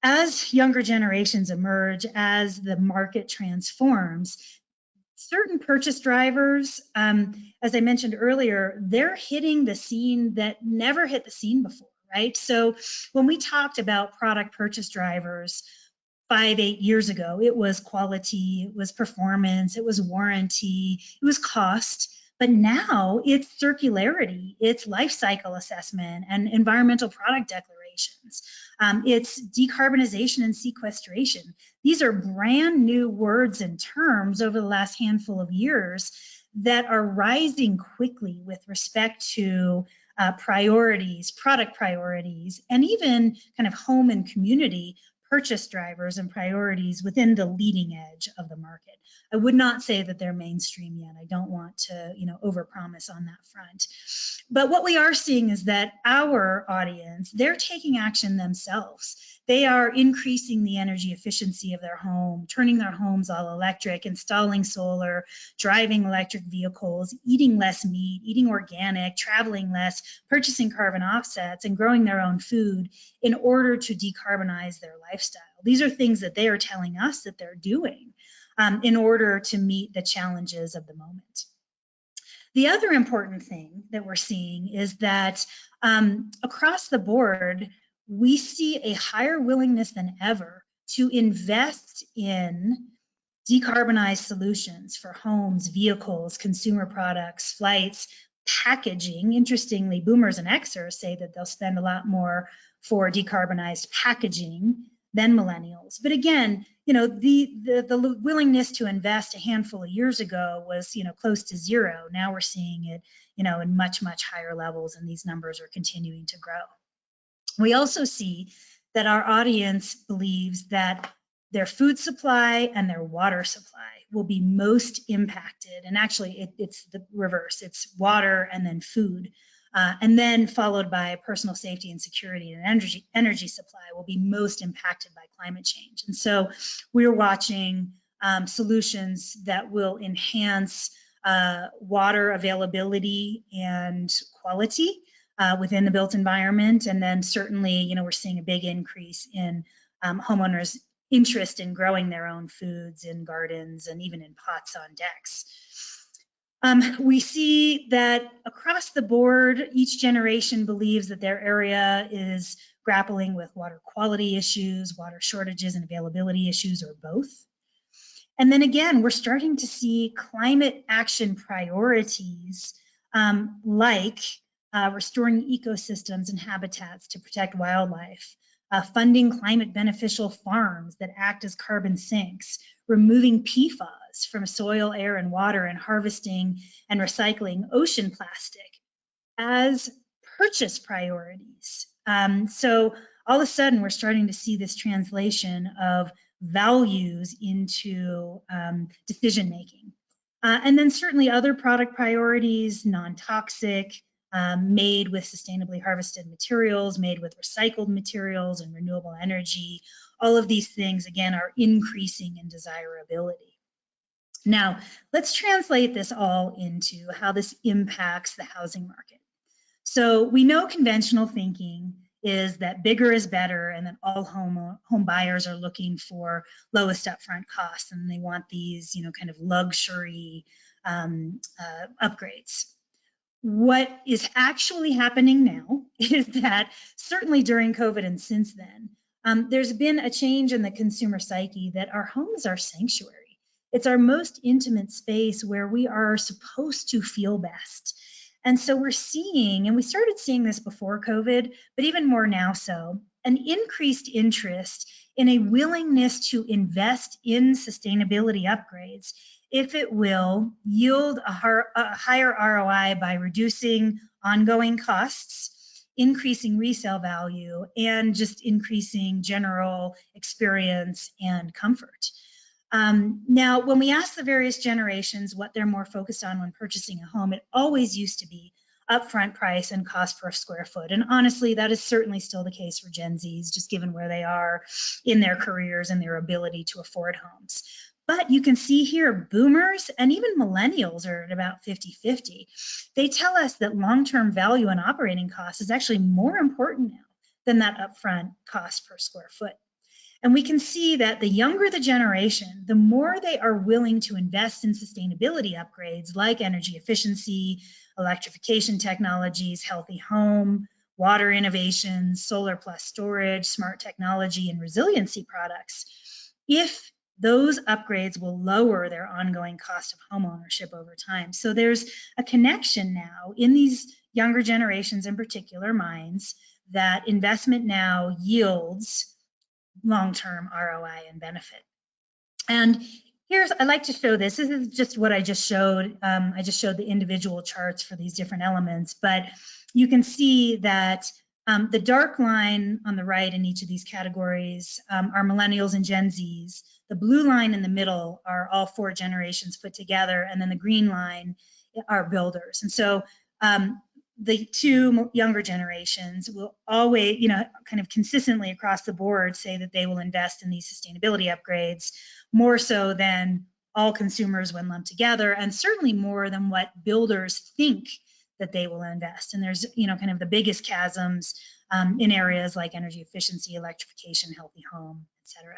as younger generations emerge, as the market transforms, certain purchase drivers, as I mentioned earlier, they're hitting the scene that never hit the scene before, right? So when we talked about product purchase drivers 5-8 years ago, it was quality, it was performance, it was warranty, it was cost. But now it's circularity, it's life cycle assessment and environmental product declarations. It's decarbonization and sequestration. These are brand new words and terms over the last handful of years that are rising quickly with respect to priorities, product priorities, and even kind of home and community purchase drivers and priorities within the leading edge of the market. I would not say that they're mainstream yet. I don't want to, overpromise on that front. But what we are seeing is that our audience, they're taking action themselves. They are increasing the energy efficiency of their home, turning their homes all electric, installing solar, driving electric vehicles, eating less meat, eating organic, traveling less, purchasing carbon offsets, and growing their own food in order to decarbonize their lifestyle. These are things that they are telling us that they're doing in order to meet the challenges of the moment. The other important thing that we're seeing is that across the board, we see a higher willingness than ever to invest in decarbonized solutions for homes, vehicles, consumer products, flights, packaging. Interestingly, boomers and Xers say that they'll spend a lot more for decarbonized packaging than millennials. But again, the willingness to invest a handful of years ago was, close to zero. Now we're seeing it, in much, much higher levels, and these numbers are continuing to grow. We also see that our audience believes that their food supply and their water supply will be most impacted. And actually, it's the reverse. It's water and then food. And then followed by personal safety and security, and energy supply will be most impacted by climate change. And so we're watching solutions that will enhance water availability and quality within the built environment. And then certainly, we're seeing a big increase in homeowners' interest in growing their own foods in gardens and even in pots on decks. We see that across the board, each generation believes that their area is grappling with water quality issues, water shortages and availability issues, or both. And then again, we're starting to see climate action priorities like restoring ecosystems and habitats to protect wildlife, funding climate beneficial farms that act as carbon sinks, removing PFAS from soil, air, and water, and harvesting and recycling ocean plastic as purchase priorities. So all of a sudden, we're starting to see this translation of values into decision making. And then certainly other product priorities, non-toxic, made with sustainably harvested materials, made with recycled materials and renewable energy. All of these things, again, are increasing in desirability. Now, let's translate this all into how this impacts the housing market. So we know conventional thinking is that bigger is better, and that all home buyers are looking for lowest upfront costs, and they want these, kind of luxury upgrades. What is actually happening now is that certainly during COVID and since then, there's been a change in the consumer psyche that our homes are sanctuary. It's our most intimate space where we are supposed to feel best. And so we're seeing, and we started seeing this before COVID, but even more now so, an increased interest in a willingness to invest in sustainability upgrades if it will yield a higher ROI by reducing ongoing costs, increasing resale value, and just increasing general experience and comfort. Now, when we ask the various generations what they're more focused on when purchasing a home, it always used to be upfront price and cost per square foot. And honestly, that is certainly still the case for Gen Zs, just given where they are in their careers and their ability to afford homes. But you can see here, boomers and even millennials are at about 50-50. They tell us that long-term value and operating costs is actually more important now than that upfront cost per square foot. And we can see that the younger the generation, the more they are willing to invest in sustainability upgrades like energy efficiency, electrification technologies, healthy home, water innovations, solar plus storage, smart technology, and resiliency products, if those upgrades will lower their ongoing cost of home ownership over time. So there's a connection now in these younger generations, in particular minds, that investment now yields long-term ROI and benefit. And I'd like to show this. This is just what I just showed. I just showed the individual charts for these different elements, but you can see that the dark line on the right in each of these categories are Millennials and Gen Zs. The blue line in the middle are all four generations put together, and then the green line are builders. And so the two younger generations will always, kind of consistently across the board say that they will invest in these sustainability upgrades more so than all consumers when lumped together, and certainly more than what builders think that they will invest. And there's, kind of the biggest chasms in areas like energy efficiency, electrification, healthy home, etc.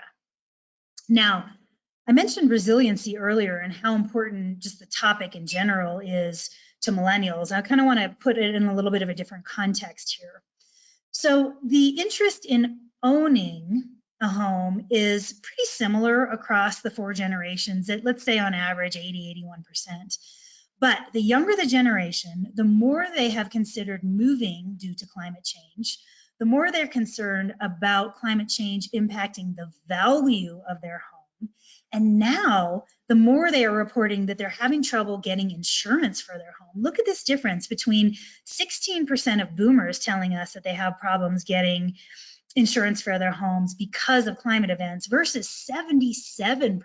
Now, I mentioned resiliency earlier and how important just the topic in general is to millennials. I kind of want to put it in a little bit of a different context here. So the interest in owning a home is pretty similar across the 4 generations at, let's say, on average 80–81%. But the younger the generation, the more they have considered moving due to climate change, the more they're concerned about climate change impacting the value of their home. And now, the more they are reporting that they're having trouble getting insurance for their home. Look at this difference between 16% of boomers telling us that they have problems getting insurance for their homes because of climate events versus 77%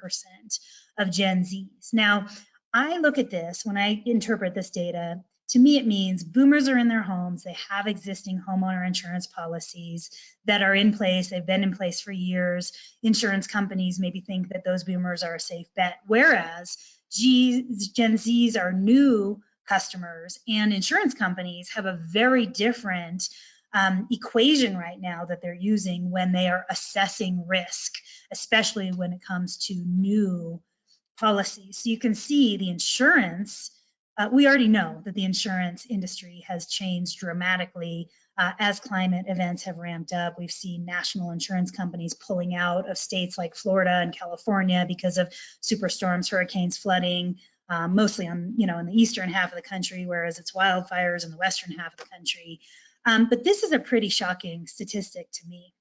of Gen Zs. Now, I look at this, when I interpret this data, to me it means boomers are in their homes, they have existing homeowner insurance policies that are in place, they've been in place for years. Insurance companies maybe think that those boomers are a safe bet, whereas Gen Zs are new customers, and insurance companies have a very different equation right now that they're using when they are assessing risk, especially when it comes to new policies. So you can see the insurance, we already know that the insurance industry has changed dramatically as climate events have ramped up. We've seen national insurance companies pulling out of states like Florida and California because of superstorms, hurricanes, flooding, mostly on, in the eastern half of the country, whereas it's wildfires in the western half of the country. But this is a pretty shocking statistic to me.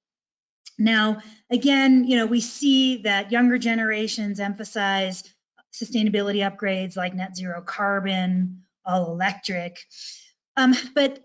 Now, again, we see that younger generations emphasize sustainability upgrades like net zero carbon, all electric. But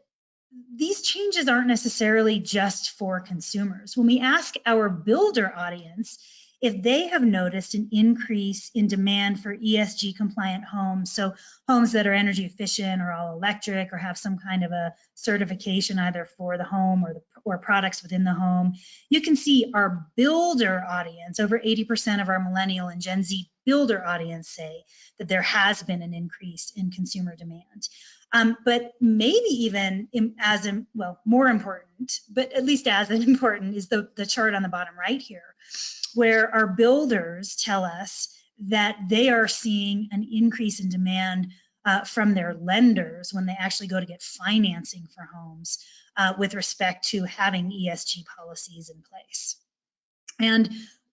these changes aren't necessarily just for consumers. When we ask our builder audience if they have noticed an increase in demand for ESG compliant homes, so homes that are energy efficient or all electric or have some kind of a certification either for the home or products within the home, you can see our builder audience, over 80% of our Millennial and Gen Z builder audience say that there has been an increase in consumer demand. But maybe even more important, but at least as important, is the chart on the bottom right here, where our builders tell us that they are seeing an increase in demand from their lenders when they actually go to get financing for homes with respect to having ESG policies in place. And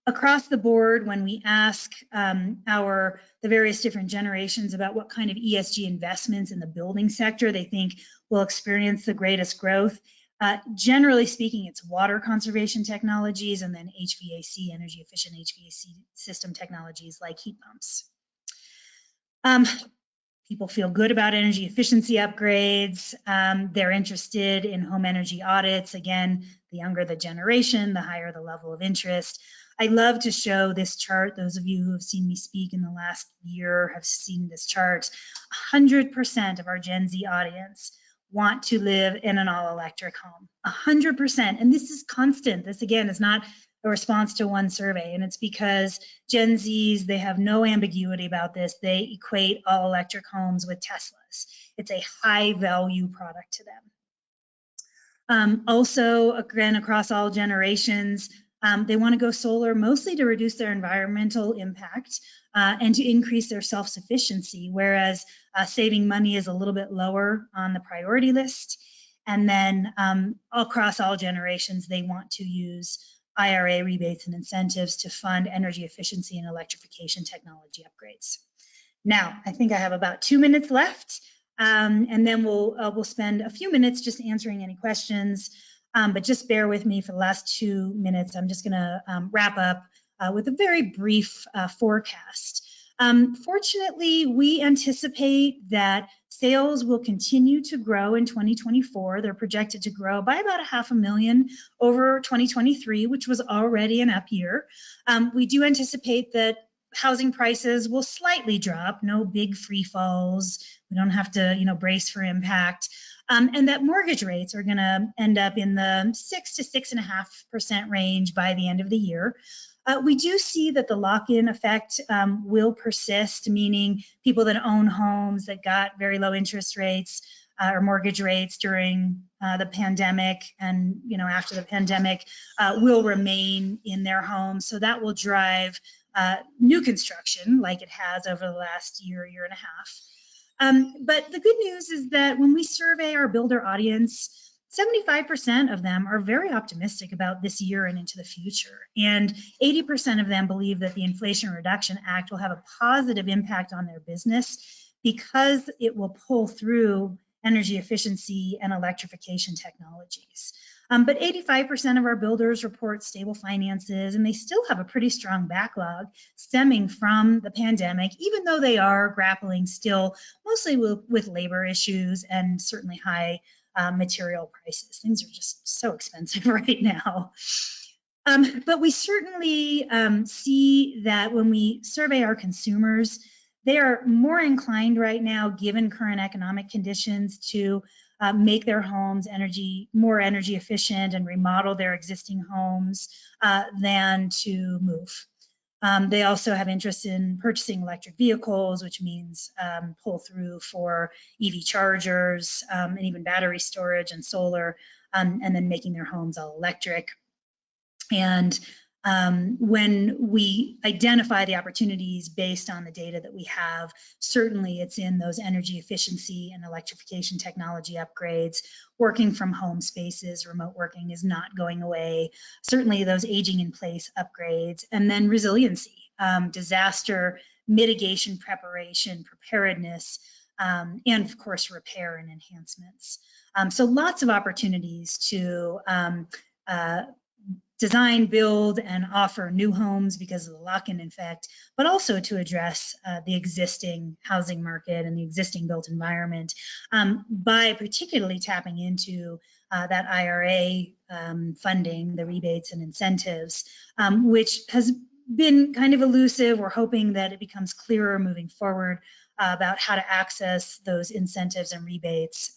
across the board, when we ask the various different generations about what kind of ESG investments in the building sector they think will experience the greatest growth, generally speaking, it's water conservation technologies and then HVAC, energy efficient HVAC system technologies like heat pumps. People feel good about energy efficiency upgrades. They're interested in home energy audits. Again, the younger the generation, the higher the level of interest. I love to show this chart. Those of you who have seen me speak in the last year have seen this chart. 100% of our Gen Z audience want to live in an all-electric home. 100%. And this is constant. This, again, is not a response to one survey. And it's because Gen Zs, they have no ambiguity about this. They equate all-electric homes with Teslas. It's a high-value product to them. Also, again, across all generations, they want to go solar mostly to reduce their environmental impact and to increase their self-sufficiency, whereas saving money is a little bit lower on the priority list. And then across all generations, they want to use IRA rebates and incentives to fund energy efficiency and electrification technology upgrades. Now, I think I have about 2 minutes left, and then we'll spend a few minutes just answering any questions. But just bear with me for the last 2 minutes. I'm just going to wrap up with a very brief forecast. Fortunately, we anticipate that sales will continue to grow in 2024. They're projected to grow by about 500,000 over 2023, which was already an up year. We do anticipate that housing prices will slightly drop, no big free falls. We don't have to, brace for impact. And that mortgage rates are going to end up in the 6 to 6.5% range by the end of the year. We do see that the lock-in effect will persist, meaning people that own homes that got very low interest rates or mortgage rates during the pandemic and after the pandemic will remain in their homes. So that will drive new construction like it has over the last year and a half. But the good news is that when we survey our builder audience, 75% of them are very optimistic about this year and into the future. And 80% of them believe that the Inflation Reduction Act will have a positive impact on their business because it will pull through energy efficiency and electrification technologies. But 85% of our builders report stable finances, and they still have a pretty strong backlog stemming from the pandemic, even though they are grappling still mostly with labor issues and certainly high material prices. Things are just so expensive right now. But we certainly see that when we survey our consumers, they are more inclined right now, given current economic conditions, to make their homes more energy efficient and remodel their existing homes than to move. They also have interest in purchasing electric vehicles, which means pull through for EV chargers and even battery storage and solar, and then making their homes all electric. And when we identify the opportunities based on the data that we have, certainly it's in those energy efficiency and electrification technology upgrades. Working from home spaces, remote working is not going away. Certainly those aging in place upgrades, and then resiliency, disaster mitigation, preparation, preparedness, and of course repair and enhancements. So lots of opportunities to design, build, and offer new homes because of the lock-in effect, but also to address the existing housing market and the existing built environment by particularly tapping into that IRA funding, the rebates and incentives, which has been kind of elusive. We're hoping that it becomes clearer moving forward about how to access those incentives and rebates,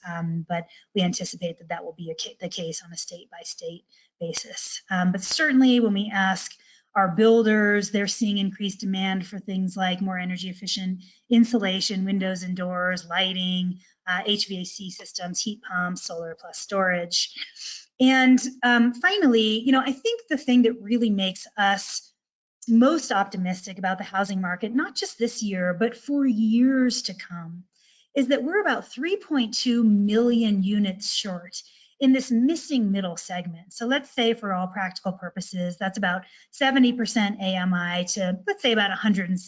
but we anticipate that that will be the case on a state-by-state basis. But certainly when we ask our builders, they're seeing increased demand for things like more energy efficient insulation, windows and doors, lighting, HVAC systems, heat pumps, solar plus storage. And finally, I think the thing that really makes us most optimistic about the housing market, not just this year, but for years to come, is that we're about 3.2 million units short in this missing middle segment. So let's say for all practical purposes, that's about 70% AMI to, let's say, about 170%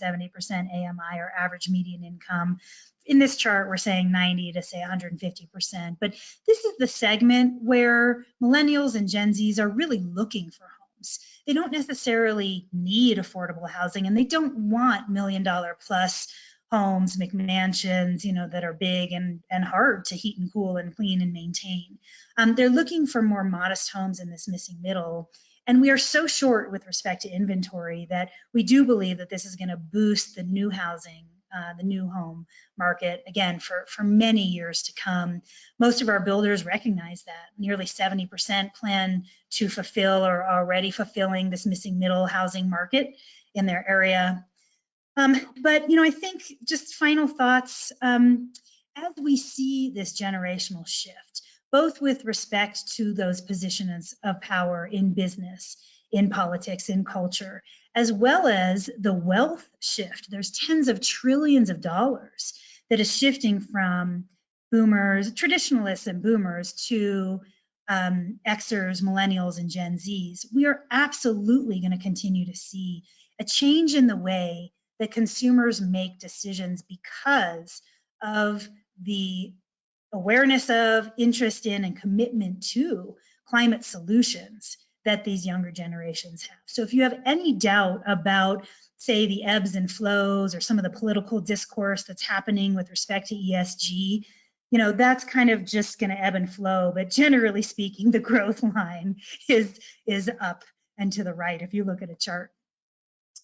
AMI, or average median income. In this chart, we're saying 90 to say 150%. But this is the segment where Millennials and Gen Zs are really looking for homes. They don't necessarily need affordable housing, and they don't want $1 million plus homes, McMansions, that are big and hard to heat and cool and clean and maintain. They're looking for more modest homes in this missing middle. And we are so short with respect to inventory that we do believe that this is going to boost the new housing, the new home market, again, for many years to come. Most of our builders recognize that. Nearly 70% plan to fulfill or are already fulfilling this missing middle housing market in their area. But I think just final thoughts, as we see this generational shift, both with respect to those positions of power in business, in politics, in culture, as well as the wealth shift. There's tens of trillions of dollars that is shifting from boomers, traditionalists and boomers, to Xers, Millennials, and Gen Zs. We are absolutely going to continue to see a change in the way that consumers make decisions because of the awareness of, interest in, and commitment to climate solutions that these younger generations have. So if you have any doubt about, say, the ebbs and flows or some of the political discourse that's happening with respect to ESG, that's kind of just going to ebb and flow. But generally speaking, the growth line is up and to the right if you look at a chart.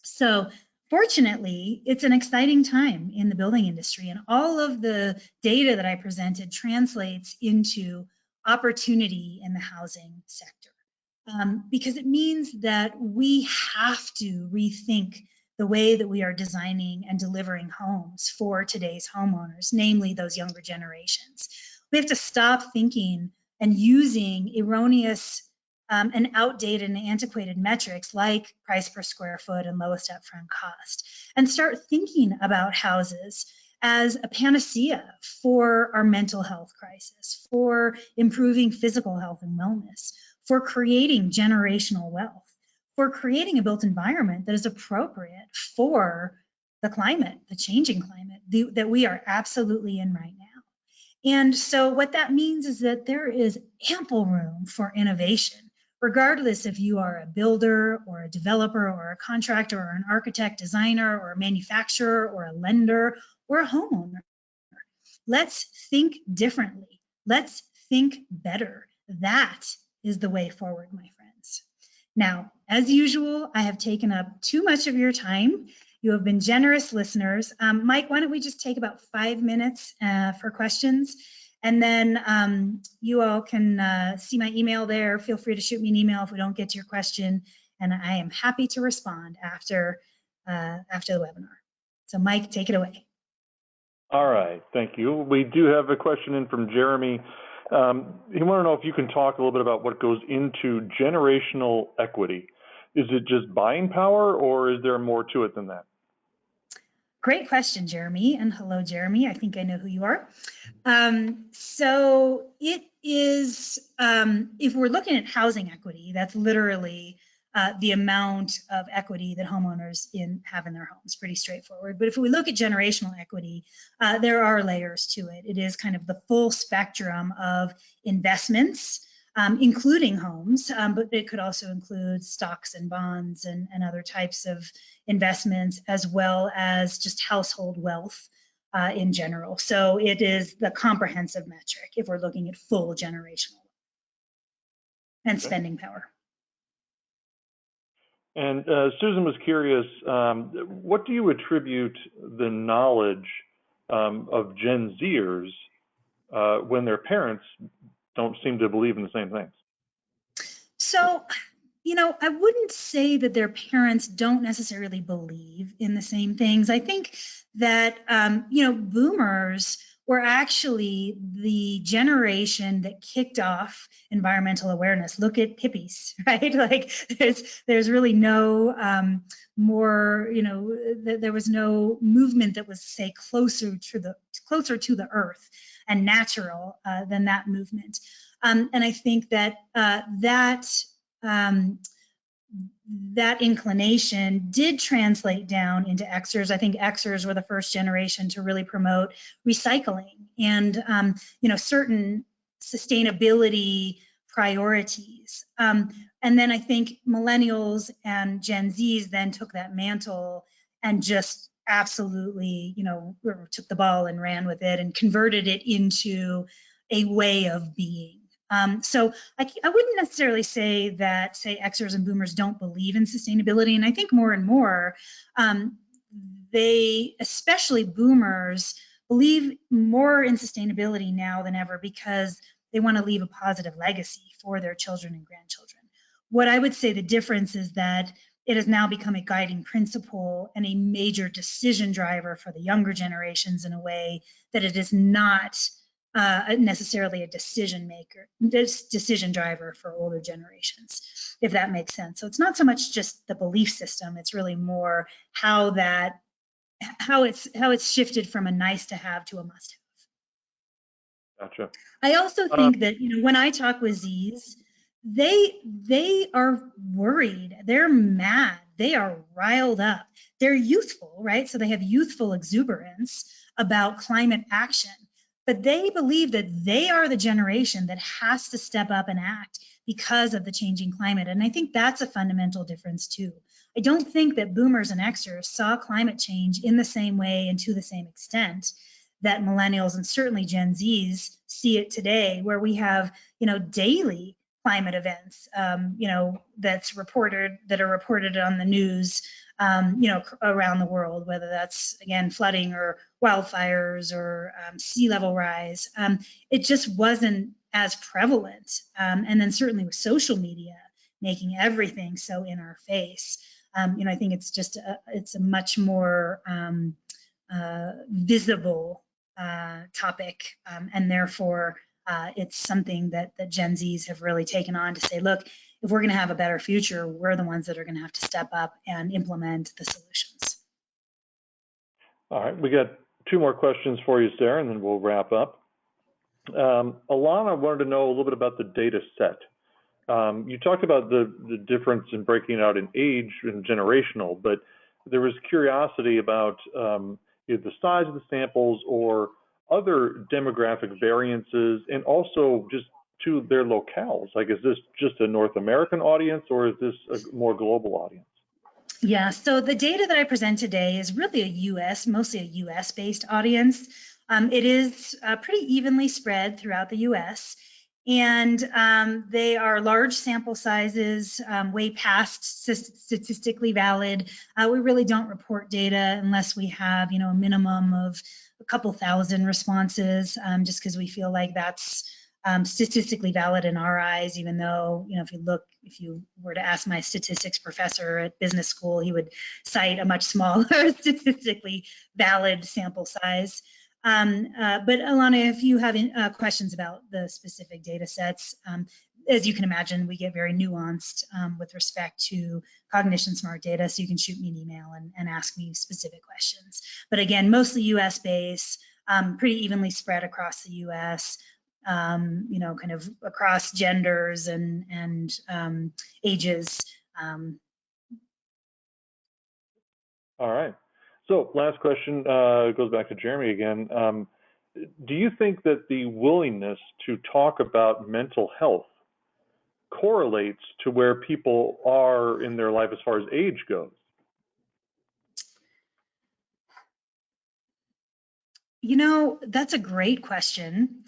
So fortunately, it's an exciting time in the building industry, and all of the data that I presented translates into opportunity in the housing sector, because it means that we have to rethink the way that we are designing and delivering homes for today's homeowners, namely those younger generations. We have to stop thinking and using erroneous and outdated and antiquated metrics like price per square foot and lowest upfront cost, and start thinking about houses as a panacea for our mental health crisis, for improving physical health and wellness, for creating generational wealth, for creating a built environment that is appropriate for the climate, the changing climate that we are absolutely in right now. And so what that means is that there is ample room for innovation, regardless if you are a builder or a developer or a contractor or an architect, designer or a manufacturer or a lender or a homeowner. Let's think differently. Let's think better. That is the way forward, my friends. Now, as usual, I have taken up too much of your time. You have been generous listeners. Mike, why don't we just take about 5 minutes for questions? And then you all can see my email there. Feel free to shoot me an email if we don't get to your question. And I am happy to respond after the webinar. So Mike, take it away. All right, thank you. We do have a question in from Jeremy. He wanted to know if you can talk a little bit about what goes into generational equity. Is it just buying power, or is there more to it than that? Great question, Jeremy. And hello, Jeremy. I think I know who you are. So it is, if we're looking at housing equity, that's literally the amount of equity that homeowners have in their homes. Pretty straightforward. But if we look at generational equity, there are layers to it. It is kind of the full spectrum of investments, including homes, but it could also include stocks and bonds and other types of investments, as well as just household wealth in general. So it is the comprehensive metric if we're looking at full generational and spending power. And Susan was curious, what do you attribute the knowledge of Gen Zers when their parents don't seem to believe in the same things? So, I wouldn't say that their parents don't necessarily believe in the same things. I think that, boomers were actually the generation that kicked off environmental awareness. Look at hippies, right? Like there's really no there was no movement that was, say, closer to the earth and natural than that movement. And I think that that inclination did translate down into Xers. I think Xers were the first generation to really promote recycling and certain sustainability priorities. And then I think Millennials and Gen Zs then took that mantle and just absolutely, took the ball and ran with it and converted it into a way of being. So I wouldn't necessarily say that, say, Xers and boomers don't believe in sustainability. And I think more and more, especially boomers, believe more in sustainability now than ever because they want to leave a positive legacy for their children and grandchildren. What I would say the difference is that it has now become a guiding principle and a major decision driver for the younger generations in a way that it is not necessarily a decision driver for older generations, if that makes sense. So it's not so much just the belief system; it's really more how it's shifted from a nice to have to a must have. Gotcha. I also think that when I talk with Zs, they are worried, they're mad, they are riled up, they're youthful, right? So they have youthful exuberance about climate action. But they believe that they are the generation that has to step up and act because of the changing climate. And I think that's a fundamental difference too. I don't think that boomers and Xers saw climate change in the same way and to the same extent that millennials and certainly Gen Zs see it today, where we have, daily climate events, that are reported on the news, around the world, whether that's, again, flooding or wildfires or sea level rise. It just wasn't as prevalent. And then certainly with social media making everything so in our face, I think it's just it's a much more visible topic, and therefore it's something that Gen Zs have really taken on to say, look, if we're going to have a better future, we're the ones that are going to have to step up and implement the solutions. All right, we got two more questions for you, Sarah, and then we'll wrap up. Alana wanted to know a little bit about the data set. You talked about the difference in breaking out in age and generational, but there was curiosity about either the size of the samples or other demographic variances, and also just to their locales. Like, is this just a North American audience, or is this a more global audience? Yeah, so the data that I present today is really mostly a US based audience. It is pretty evenly spread throughout the US, and they are large sample sizes, way past statistically valid. We really don't report data unless we have, a minimum of a couple thousand responses, just because we feel like that's statistically valid in our eyes, even though, if you were to ask my statistics professor at business school, he would cite a much smaller statistically valid sample size. But Alana, if you have questions about the specific data sets, as you can imagine, we get very nuanced with respect to cognition smart data, so you can shoot me an email and ask me specific questions. But again, mostly US based, pretty evenly spread across the US, kind of across genders and ages. All right. So last question goes back to Jeremy again. Do you think that the willingness to talk about mental health correlates to where people are in their life as far as age goes? That's a great question.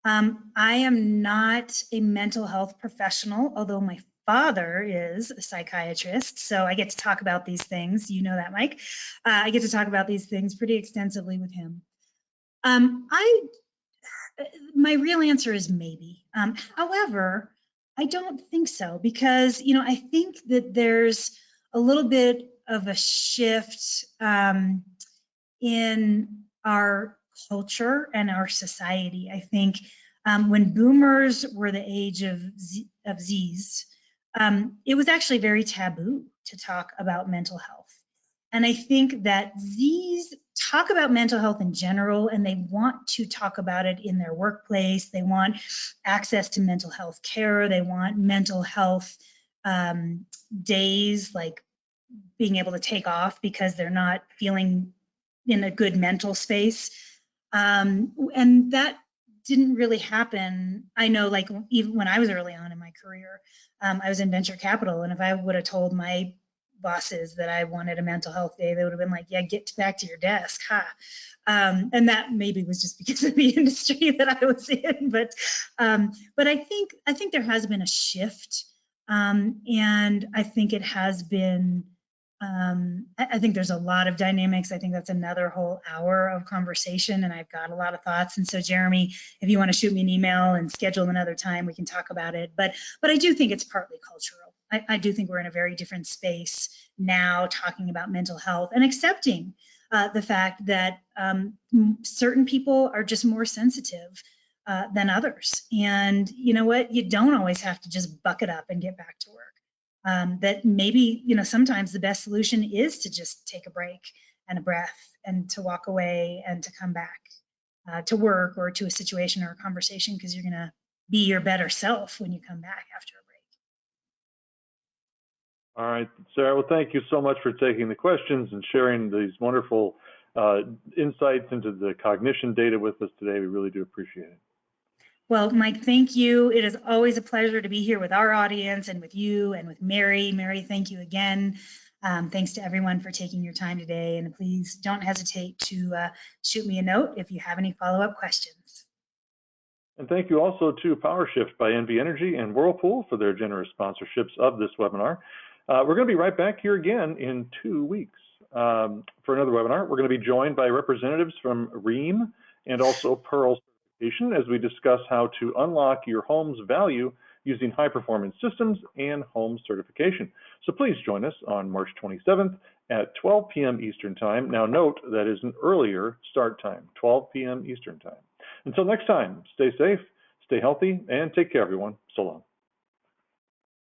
I am not a mental health professional, although my father is a psychiatrist, so I get to talk about these things. You know that, Mike. I get to talk about these things pretty extensively with him. My real answer is maybe. However, I don't think so, because I think that there's a little bit of a shift in our culture and our society. I think when boomers were the age of Zs, it was actually very taboo to talk about mental health. And I think that Zs talk about mental health in general, and they want to talk about it in their workplace. They want access to mental health care. They want mental health days, like being able to take off because they're not feeling in a good mental space. And that didn't really happen. I know, like, even when I was early on in my career, I was in venture capital, and if I would have told my bosses that I wanted a mental health day, they would have been like, yeah, get back to your desk, huh? And that maybe was just because of the industry that I was in, but I think there has been a shift, and I think it has been. I think there's a lot of dynamics. I think that's another whole hour of conversation, and I've got a lot of thoughts. And so, Jeremy, if you want to shoot me an email and schedule another time, we can talk about it. But I do think it's partly cultural. I do think we're in a very different space now, talking about mental health and accepting the fact that certain people are just more sensitive than others. And you know what? You don't always have to just buck it up and get back to work. That maybe, sometimes the best solution is to just take a break and a breath and to walk away and to come back to work or to a situation or a conversation, because you're going to be your better self when you come back after a break. All right, Sarah, well, thank you so much for taking the questions and sharing these wonderful insights into the cognition data with us today. We really do appreciate it. Well, Mike, thank you. It is always a pleasure to be here with our audience and with you and with Mary. Mary, thank you again. Thanks to everyone for taking your time today. And please don't hesitate to shoot me a note if you have any follow-up questions. And thank you also to PowerShift by NV Energy and Whirlpool for their generous sponsorships of this webinar. We're going to be right back here again in 2 weeks for another webinar. We're going to be joined by representatives from Ream and also Pearl as we discuss how to unlock your home's value using high-performance systems and home certification. So please join us on March 27th at 12 p.m. Eastern Time. Now note, that is an earlier start time, 12 p.m. Eastern Time. Until next time, stay safe, stay healthy, and take care, everyone. So long.